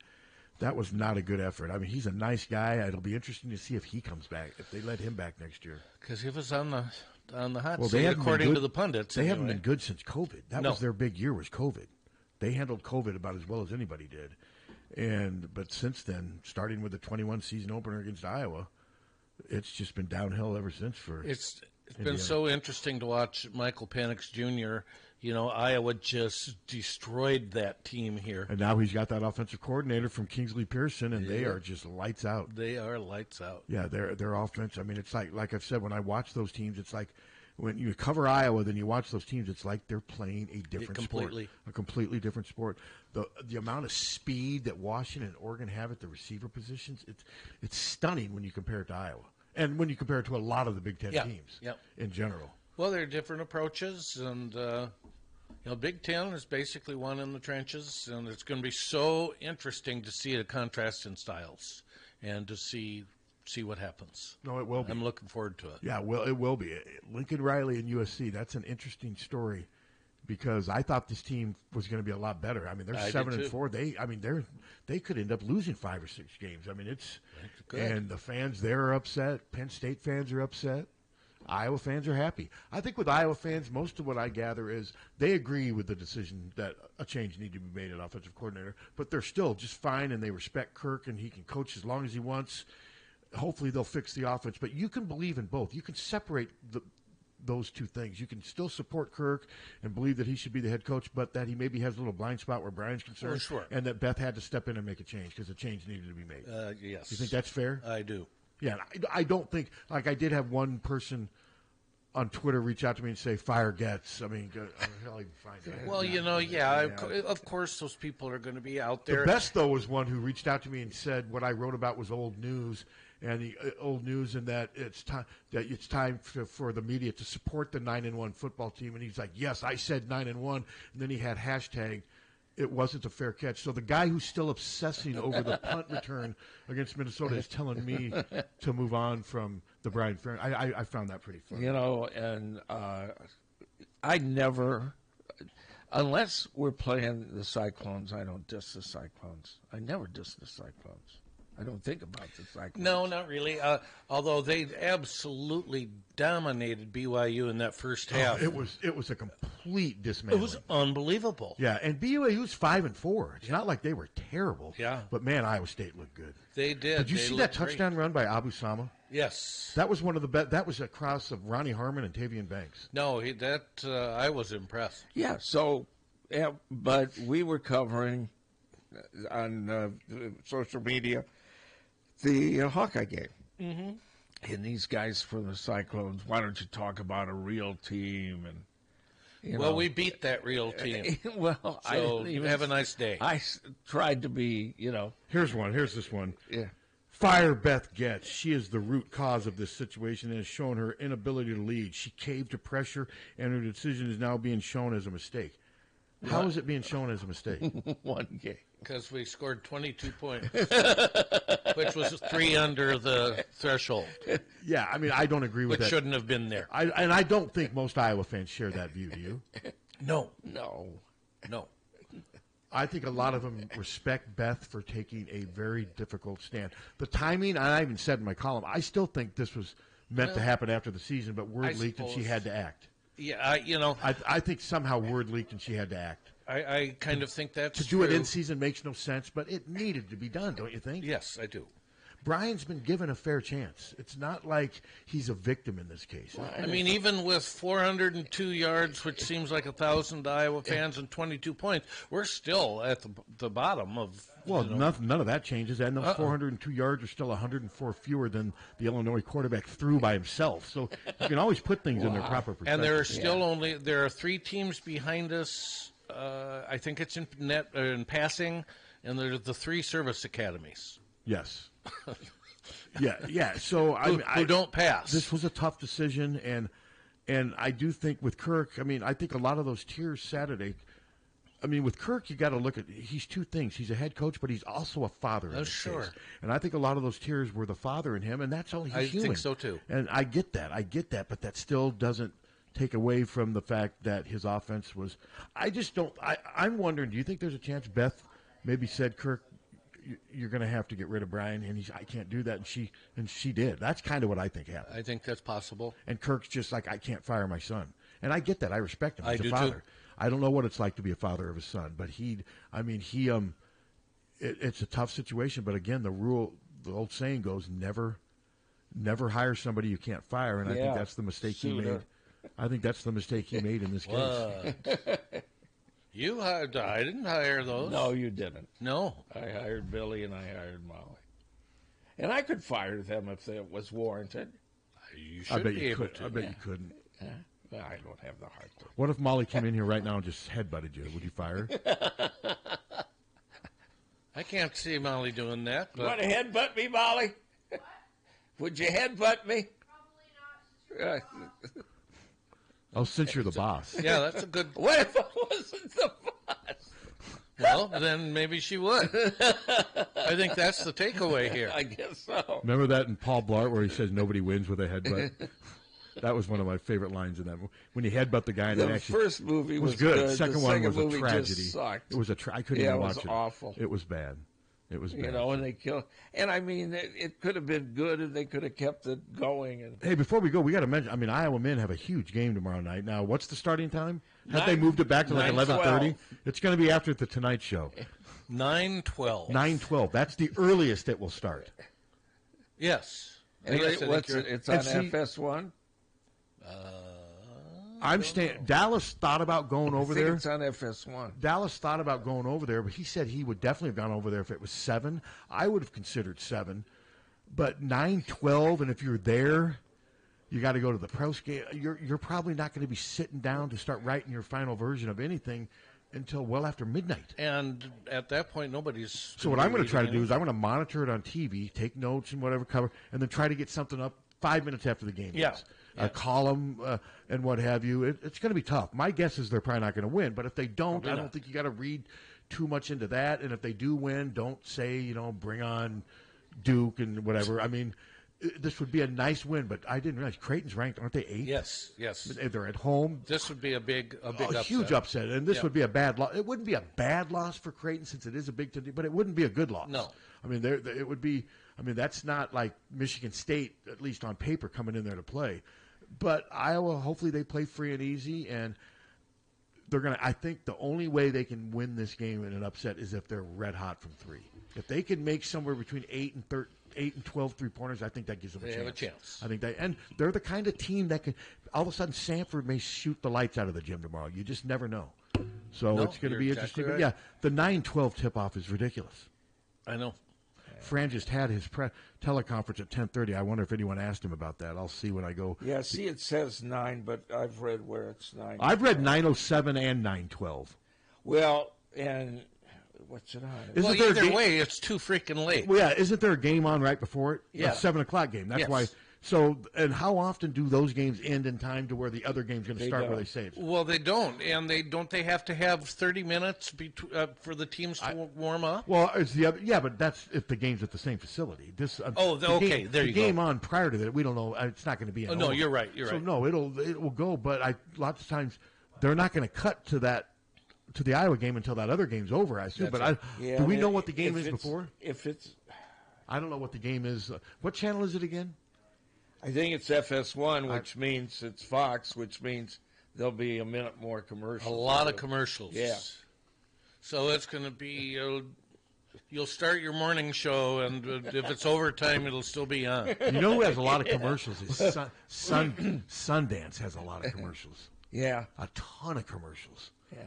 that was not a good effort. I mean, he's a nice guy. It'll be interesting to see if he comes back, if they let him back next year. Because he was on the hot seat, according to the pundits. They haven't been good since COVID. That No. was their big year, was COVID. They handled COVID about as well as anybody did. But since then, starting with the 21 season opener against Iowa, it's just been downhill ever since for It's Indiana. been so interesting to watch Michael Penix Jr. You know, Iowa just destroyed that team here. And now he's got that offensive coordinator from Kingsley Pearson, and they are just lights out. They are lights out. Yeah, their offense. I mean, it's like I've said, when I watch those teams, it's like when you cover Iowa, then you watch those teams, it's like they're playing a different sport. A completely different sport. The amount of speed that Washington and Oregon have at the receiver positions, it's stunning when you compare it to Iowa. And when you compare it to a lot of the Big Ten teams in general. Well, there are different approaches, and Big Ten is basically one in the trenches, and it's going to be so interesting to see a contrast in styles and to see what happens. No, it will be. I'm looking forward to it. Yeah, well, it will be. Lincoln Riley and USC, that's an interesting story because I thought this team was going to be a lot better. I mean, they're 7-4. They could end up losing 5 or 6 games. I mean, and the fans there are upset. Penn State fans are upset. Iowa fans are happy. I think with Iowa fans, most of what I gather is they agree with the decision that a change needed to be made at offensive coordinator, but they're still just fine, and they respect Kirk, and he can coach as long as he wants. Hopefully they'll fix the offense, but you can believe in both. You can separate those two things. You can still support Kirk and believe that he should be the head coach, but that he maybe has a little blind spot where Brian's concerned, and that Beth had to step in and make a change because a change needed to be made. Yes. You think that's fair? I do. Yeah, I don't think, I did have one person on Twitter reach out to me and say, fire Getz. I mean, I'll even find that. Well, of course those people are going to be out there. The best, though, was one who reached out to me and said what I wrote about was old news, and the old news, and that it's time for the media to support the 9-1 football team. And he's like, yes, I said 9-1, and then he had hashtag, it wasn't a fair catch. So the guy who's still obsessing over the punt return against Minnesota is telling me to move on from the Brian Ferentz. I found that pretty funny. You know, and I never, unless we're playing the Cyclones, I don't diss the Cyclones. I never diss the Cyclones. I don't think about the Cyclones. No, not really. Although they absolutely dominated BYU in that first half. It was a complete dismantling. It was unbelievable. Yeah, and BYU's 5-4. It's not like they were terrible. Yeah. But man, Iowa State looked good. They did. Did you They see that looked touchdown run by Abu Sama? Yes. That was one of the best. That was a cross of Ronnie Harmon and Tavian Banks. No, I was impressed. Yeah. So, but we were covering on social media the Hawkeye game. Mm-hmm. And these guys from the Cyclones, why don't you talk about a real team? And Well, we beat that real team. Well, I so didn't even have a nice day. I tried to be, Here's one. Here's this one. Yeah. Fire Beth Getz. She is the root cause of this situation and has shown her inability to lead. She caved to pressure, and her decision is now being shown as a mistake. How is it being shown as a mistake? One game. Because we scored 22 points, which was 3 under the threshold. Yeah, I mean, I don't agree with Which that. shouldn't have been there. And I don't think most Iowa fans share that view, do you? No. I think a lot of them respect Beth for taking a very difficult stand. The timing, I even said in my column, I still think this was meant to happen after the season, but word leaked and she had to act. Yeah, I think somehow word leaked and she had to act. I kind of think that's to do it in season makes no sense, but it needed to be done, don't you think? Yes, I do. Brian's been given a fair chance. It's not like he's a victim in this case. I mean, even with 402 yards, which seems like 1,000 to Iowa fans, and 22 points, we're still at the bottom of. Well, none of that changes. And those 402 yards are still 104 fewer than the Illinois quarterback threw by himself. So you can always put things in their proper perspective. And there are still there are 3 teams behind us. I think it's in passing, and there's the 3 service academies. Yes. Yeah. So who don't pass. This was a tough decision, and I do think with Kirk, I mean, I think a lot of those tiers Saturday. I mean, with Kirk, you got to look at he's 2 things. He's a head coach, but he's also a father. Oh, sure. Case. And I think a lot of those tiers were the father in him, and that's all he's human. I think so too. And I get that, but that still doesn't take away from the fact that his offense was. I just don't. I'm wondering. Do you think there's a chance Beth maybe said, Kirk, you're going to have to get rid of Brian, and I can't do that, and she did. That's kind of what I think happened. I think that's possible. And Kirk's just like, I can't fire my son, and I get that. I respect him. He's a father. Too. I don't know what it's like to be a father of a son, but it's a tough situation. But again, the old saying goes, never hire somebody you can't fire, and I think that's the mistake he made. I think that's the mistake he made in this case. You hired? I didn't hire those. No, you didn't. No. I hired Billy and I hired Molly. And I could fire them if it was warranted. You should be able to. I bet you couldn't. Well, I don't have the heart to. What if Molly came in here right now and just headbutted you? Would you fire her? I can't see Molly doing that. You want to headbutt me, Molly? Would you headbutt me? Probably not. Oh, since you're the boss. Yeah, that's a good. What if I wasn't the boss? Well, then maybe she would. I think that's the takeaway here. I guess so. Remember that in Paul Blart where he says nobody wins with a headbutt? That was one of my favorite lines in that movie. When he headbutt the guy. The first movie was good. The second one was a tragedy. Just sucked. It was I couldn't even watch it. It was awful. It was bad. It was bad. And they killed. And I mean, it could have been good if they could have kept it going. And hey, before we go, we got to mention. I mean, Iowa men have a huge game tomorrow night. Now, what's the starting time? Have they moved it back to like 11:30? It's going to be after the Tonight Show. 9:12. 9:12. That's the earliest it will start. Yes. It's on FS1. Dallas thought about going over there. It's on FS1. Dallas thought about going over there, but he said he would definitely have gone over there if it was 7. I would have considered 7, but 9:12, and if you're there, you got to go to the pro game. You're probably not going to be sitting down to start writing your final version of anything until well after midnight. And at that point, nobody's. So what I'm going to try to do is I'm going to monitor it on TV, take notes and whatever cover, and then try to get something up 5 minutes after the game. Yeah. A column and what have you. It's going to be tough. My guess is they're probably not going to win, but if they don't, I don't think you got to read too much into that. And if they do win, don't say, bring on Duke and whatever. I mean, this would be a nice win, but I didn't realize Creighton's ranked, aren't they 8th? Yes. They're at home. This would be a upset. Huge upset, and this would be a bad loss. It wouldn't be a bad loss for Creighton since it is a Big Ten team, but it wouldn't be a good loss. No. I mean, it would be. I mean, that's not like Michigan State, at least on paper, coming in there to play. But Iowa, hopefully, they play free and easy, and they're gonna. I think the only way they can win this game in an upset is if they're red hot from 3. If they can make somewhere between 8 and 12 3-pointers, I think that gives them a chance. They have a chance. I think and they're the kind of team that can. All of a sudden, Sanford may shoot the lights out of the gym tomorrow. You just never know. So it's going to be interesting. Exactly right. But yeah, the 9-12 tip-off is ridiculous. I know. Fran just had his teleconference at 10:30. I wonder if anyone asked him about that. I'll see when I go. Yeah, see, it says 9, but I've read where it's 9. I've read 9:07 and 9:12. Well, and what's it on? Either way, it's too freaking late. Well, yeah, isn't there a game on right before it? Yeah. A 7 o'clock game. That's why. So, and how often do those games end in time to where the other game's going to start where they save? Well, they don't, and they have to have 30 minutes for the teams to warm up. Well, it's the other. Yeah, but that's if the game's at the same facility. This. There you go. The game on prior to that, we don't know. It's not going to be. Oh no, you're right. You're so right. No, it will go. But lots of times they're not going to cut to the Iowa game until that other game's over. I assume. But do we know what the game is before? If it's, I don't know what the game is. What channel is it again? I think it's FS1, which means it's Fox, which means there'll be a minute more commercials. A lot of commercials. Yeah. So it's going to be, you'll start your morning show, and if it's overtime, it'll still be on. You know who has a lot of commercials? Is Sundance has a lot of commercials. Yeah. A ton of commercials. Yeah.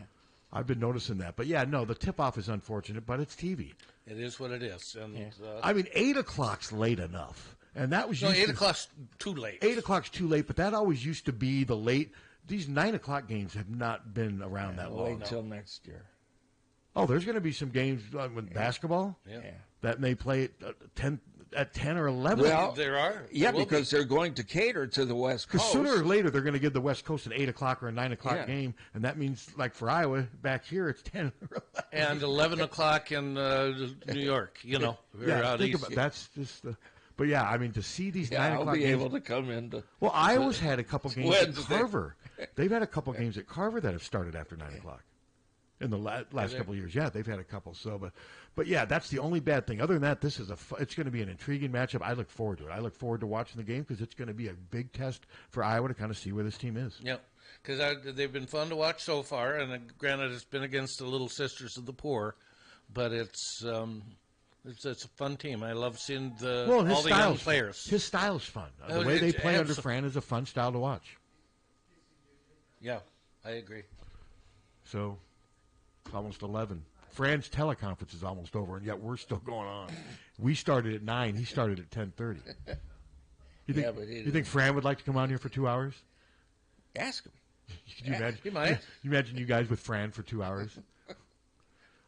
I've been noticing that. But, yeah, no, the tip-off is unfortunate, but it's TV. It is what it is. And, I mean, 8 o'clock's late enough. And that was 8 o'clock's too late. 8 o'clock's too late, but that always used to be the late. These 9 o'clock games have not been around that long. Wait until next year. Oh, there's going to be some games with basketball that may play at 10 or 11. Well, there are. Yeah, because they're going to cater to the West Coast. Because sooner or later they're going to give the West Coast an 8 o'clock or a 9 o'clock game, and that means, like for Iowa, back here it's 10 or 11. And 11 o'clock in New York, we're out east. That's just the... But, yeah, I mean, to see these 9 o'clock I'll be games, able to come in. Well, Iowa's had a couple games Wednesday. at Carver. They've had a couple games at Carver that have started after 9 o'clock in the last couple of years. Yeah, they've had a couple. So, but yeah, that's the only bad thing. Other than that, this is it's going to be an intriguing matchup. I look forward to it. I look forward to watching the game because it's going to be a big test for Iowa to kind of see where this team is. Yeah, because they've been fun to watch so far, and granted, it's been against the Little Sisters of the Poor, but it's a fun team. I love seeing all the young players. His style's fun. The way they play under Fran is a fun style to watch. Yeah, I agree. So, it's almost 11. Fran's teleconference is almost over, and yet we're still going on. We started at 9. He started at 10:30. You think Fran would like to come on here for 2 hours? Ask him. Could you imagine? He might. You imagine you guys with Fran for 2 hours?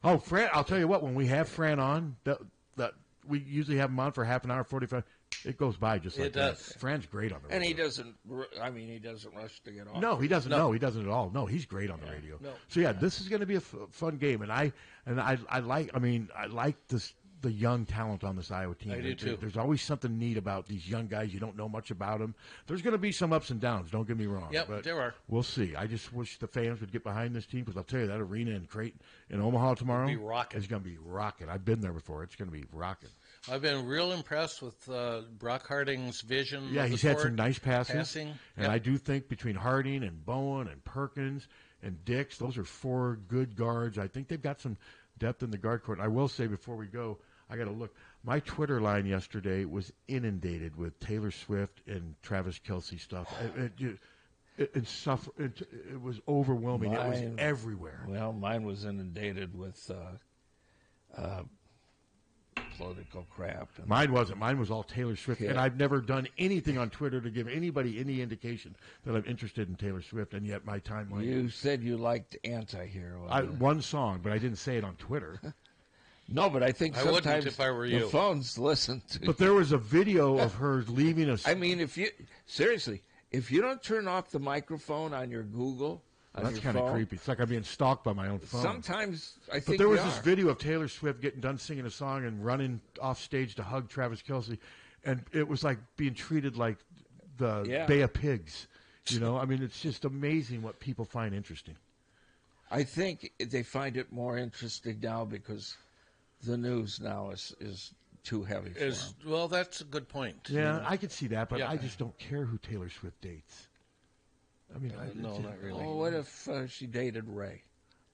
Oh, Fran! I'll tell you what. When we have Fran on, that we usually have him on for half an hour, 45. It goes by just like that. Fran's great on the radio. And he doesn't. I mean, he doesn't rush to get off. No, he doesn't. No, he doesn't at all. No, he's great on the radio. No. So yeah, this is going to be a fun game, and I like. I mean, I like the young talent on this Iowa team. I do too. There's always something neat about these young guys. You don't know much about them. There's going to be some ups and downs. Don't get me wrong. Yep, but there are. We'll see. I just wish the fans would get behind this team because I'll tell you that arena in Creighton in Omaha tomorrow is going to be rocking. I've been there before. It's going to be rocking. I've been real impressed with Brock Harding's vision. Yeah, he's had some nice passes. Passing. And I do think between Harding and Bowen and Perkins and Dix, those are 4 good guards. I think they've got some depth in the guard court. I will say before we go, I got to look. My Twitter line yesterday was inundated with Taylor Swift and Travis Kelce stuff. It was overwhelming. It was everywhere. Well, mine was inundated with political crap. Mine wasn't. Mine was all Taylor Swift. Yeah. And I've never done anything on Twitter to give anybody any indication that I'm interested in Taylor Swift, and yet my timeline. You said you liked Anti-Hero. One song, but I didn't say it on Twitter. No, but I think sometimes I wouldn't if I were you. The phones listen to But there was a video of her leaving us. I mean, if you don't turn off the microphone on your Google, that's kind of creepy. It's like I'm being stalked by my own phone. Sometimes I think. But there was this video of Taylor Swift getting done singing a song and running off stage to hug Travis Kelce, and it was like being treated like the Bay of Pigs. You know, I mean, it's just amazing what people find interesting. I think they find it more interesting now because the news now is too heavy for them. Well, that's a good point. Yeah, I could see that, but I just don't care who Taylor Swift dates. I mean, no, not really. Oh, what if she dated Ray?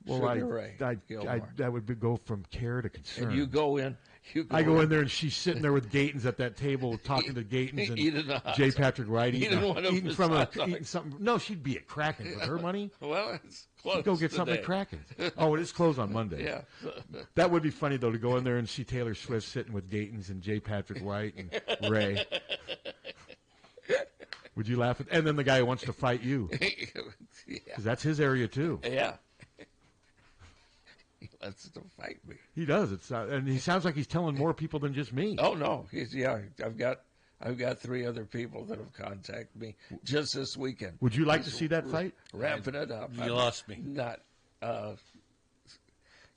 Well, that would go from care to concern. And you go in. I go in there, and she's sitting there with Gatons at that table, talking to Gatons and J. Patrick Wright eating something. No, she'd be at Kraken with her money. Well, it's close. She'd go get something at Kraken. Oh, it is closed on Monday. Yeah. That would be funny, though, to go in there and see Taylor Swift sitting with Gatons and J. Patrick Wright and Ray. Would you laugh at? And then the guy who wants to fight you, because that's his area too. Yeah. He wants to fight me. He does. And he sounds like he's telling more people than just me. Oh no, I've got 3 other people that have contacted me just this weekend. Would you like to see that fight? Wrapping it up. You lost me. Not.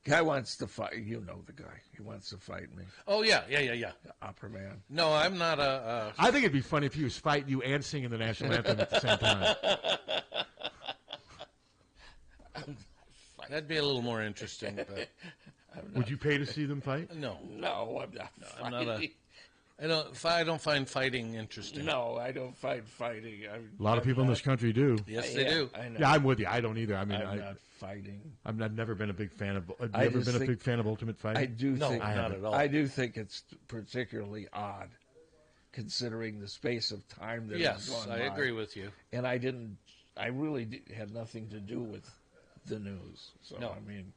Guy wants to fight. You know the guy. He wants to fight me. Oh yeah. Opera man. No, I'm not I think it'd be funny if he was fighting you and singing the national anthem at the same time. That'd be a little more interesting. But would you pay to see them fight? No, I'm not. I don't find fighting interesting. No, I don't find fighting. A lot of people in this country do. Yes, they do. I know. Yeah, I'm with you. I don't either. I mean, I'm not fighting. I've never been a big fan of. Have you ever been a big fan of Ultimate Fighting? I do think not at all. I do think it's particularly odd, considering the space of time that has gone by. Yes, I agree with you. And I really had nothing to do with the news. So I mean,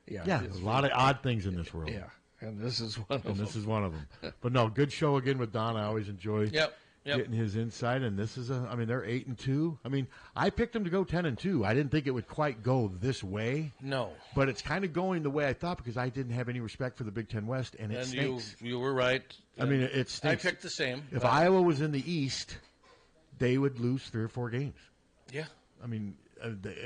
there's a lot of odd things in this world. Yeah, and this is one of them. But no, good show again with Don. I always enjoy Yep. getting his insight. And this is they're 8-2. I mean, I picked them to go 10-2. I didn't think it would quite go this way. No, but it's kind of going the way I thought because I didn't have any respect for the Big Ten West, and it stinks. You were right. I mean, it stinks. I picked the same. If Iowa was in the East, they would lose 3 or 4 games. Yeah. I mean.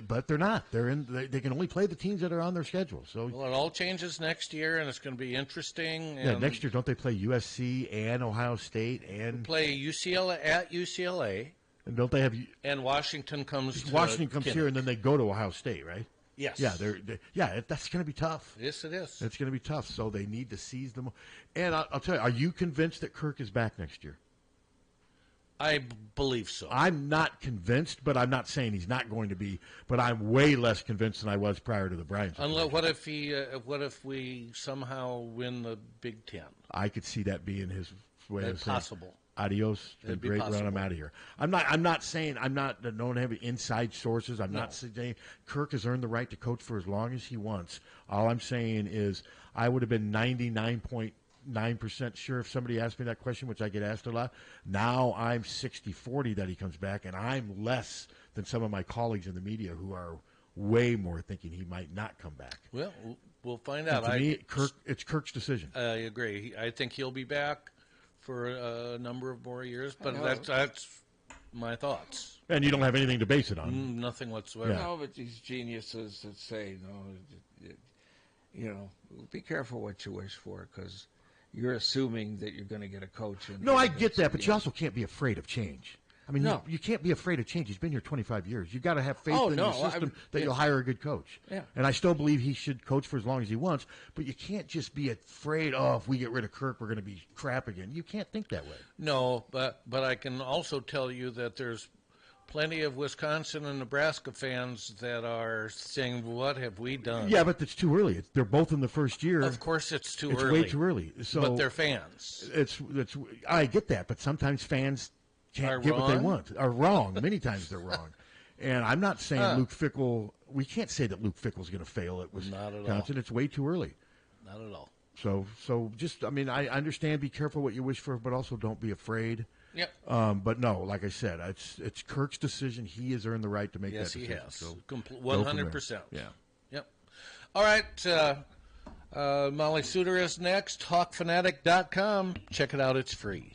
But they're not. They can only play the teams that are on their schedule. So it all changes next year, and it's going to be interesting. Yeah, next year don't they play USC and Ohio State and play UCLA at UCLA? And don't they have? And Washington comes. Washington comes here, and then they go to Ohio State, right? Yes. Yeah, that's going to be tough. Yes, it is. It's going to be tough. So they need to seize them. And I'll tell you, are you convinced that Kirk is back next year? I believe so. I'm not convinced, but I'm not saying he's not going to be. But I'm way less convinced than I was prior to the Bryant situation. What if we somehow win the Big Ten? I could see that being his way of saying, possible. Adios, it's been a great run. I'm out of here. I'm not saying I don't have inside sources. I'm not saying Kirk has earned the right to coach for as long as he wants. All I'm saying is I would have been 99.9% sure if somebody asked me that question, which I get asked a lot. Now I'm 60-40 that he comes back, and I'm less than some of my colleagues in the media who are way more thinking he might not come back. Well, we'll find out. To me, it's Kirk's decision. I agree. I think he'll be back for a number of more years, but that's my thoughts. And you don't have anything to base it on? Nothing whatsoever. No, but these geniuses that say, be careful what you wish for, because you're assuming that you're going to get a coach. No, I get that, but you also can't be afraid of change. I mean, you can't be afraid of change. He's been here 25 years. You've got to have faith in your system that you'll hire a good coach. Yeah. And I still believe he should coach for as long as he wants, but you can't just be afraid, if we get rid of Kirk, we're going to be crap again. You can't think that way. No, but I can also tell you that there's plenty of Wisconsin and Nebraska fans that are saying, what have we done? Yeah, but it's too early. They're both in the first year. Of course it's too early. It's way too early. So but they're fans. I get that, but sometimes fans can't get what they want. Are wrong. Many times they're wrong. And I'm not saying Luke Fickell – we can't say that Luke Fickell's going to fail at Wisconsin. It's way too early. Not at all. So just – I mean, I understand be careful what you wish for, but also don't be afraid. Yep. But no, like I said, it's Kirk's decision. He has earned the right to make that decision. Yes, he has. 100%. Yeah. Yep. All right. Molly Suter is next. TalkFanatic.com. Check it out. It's free.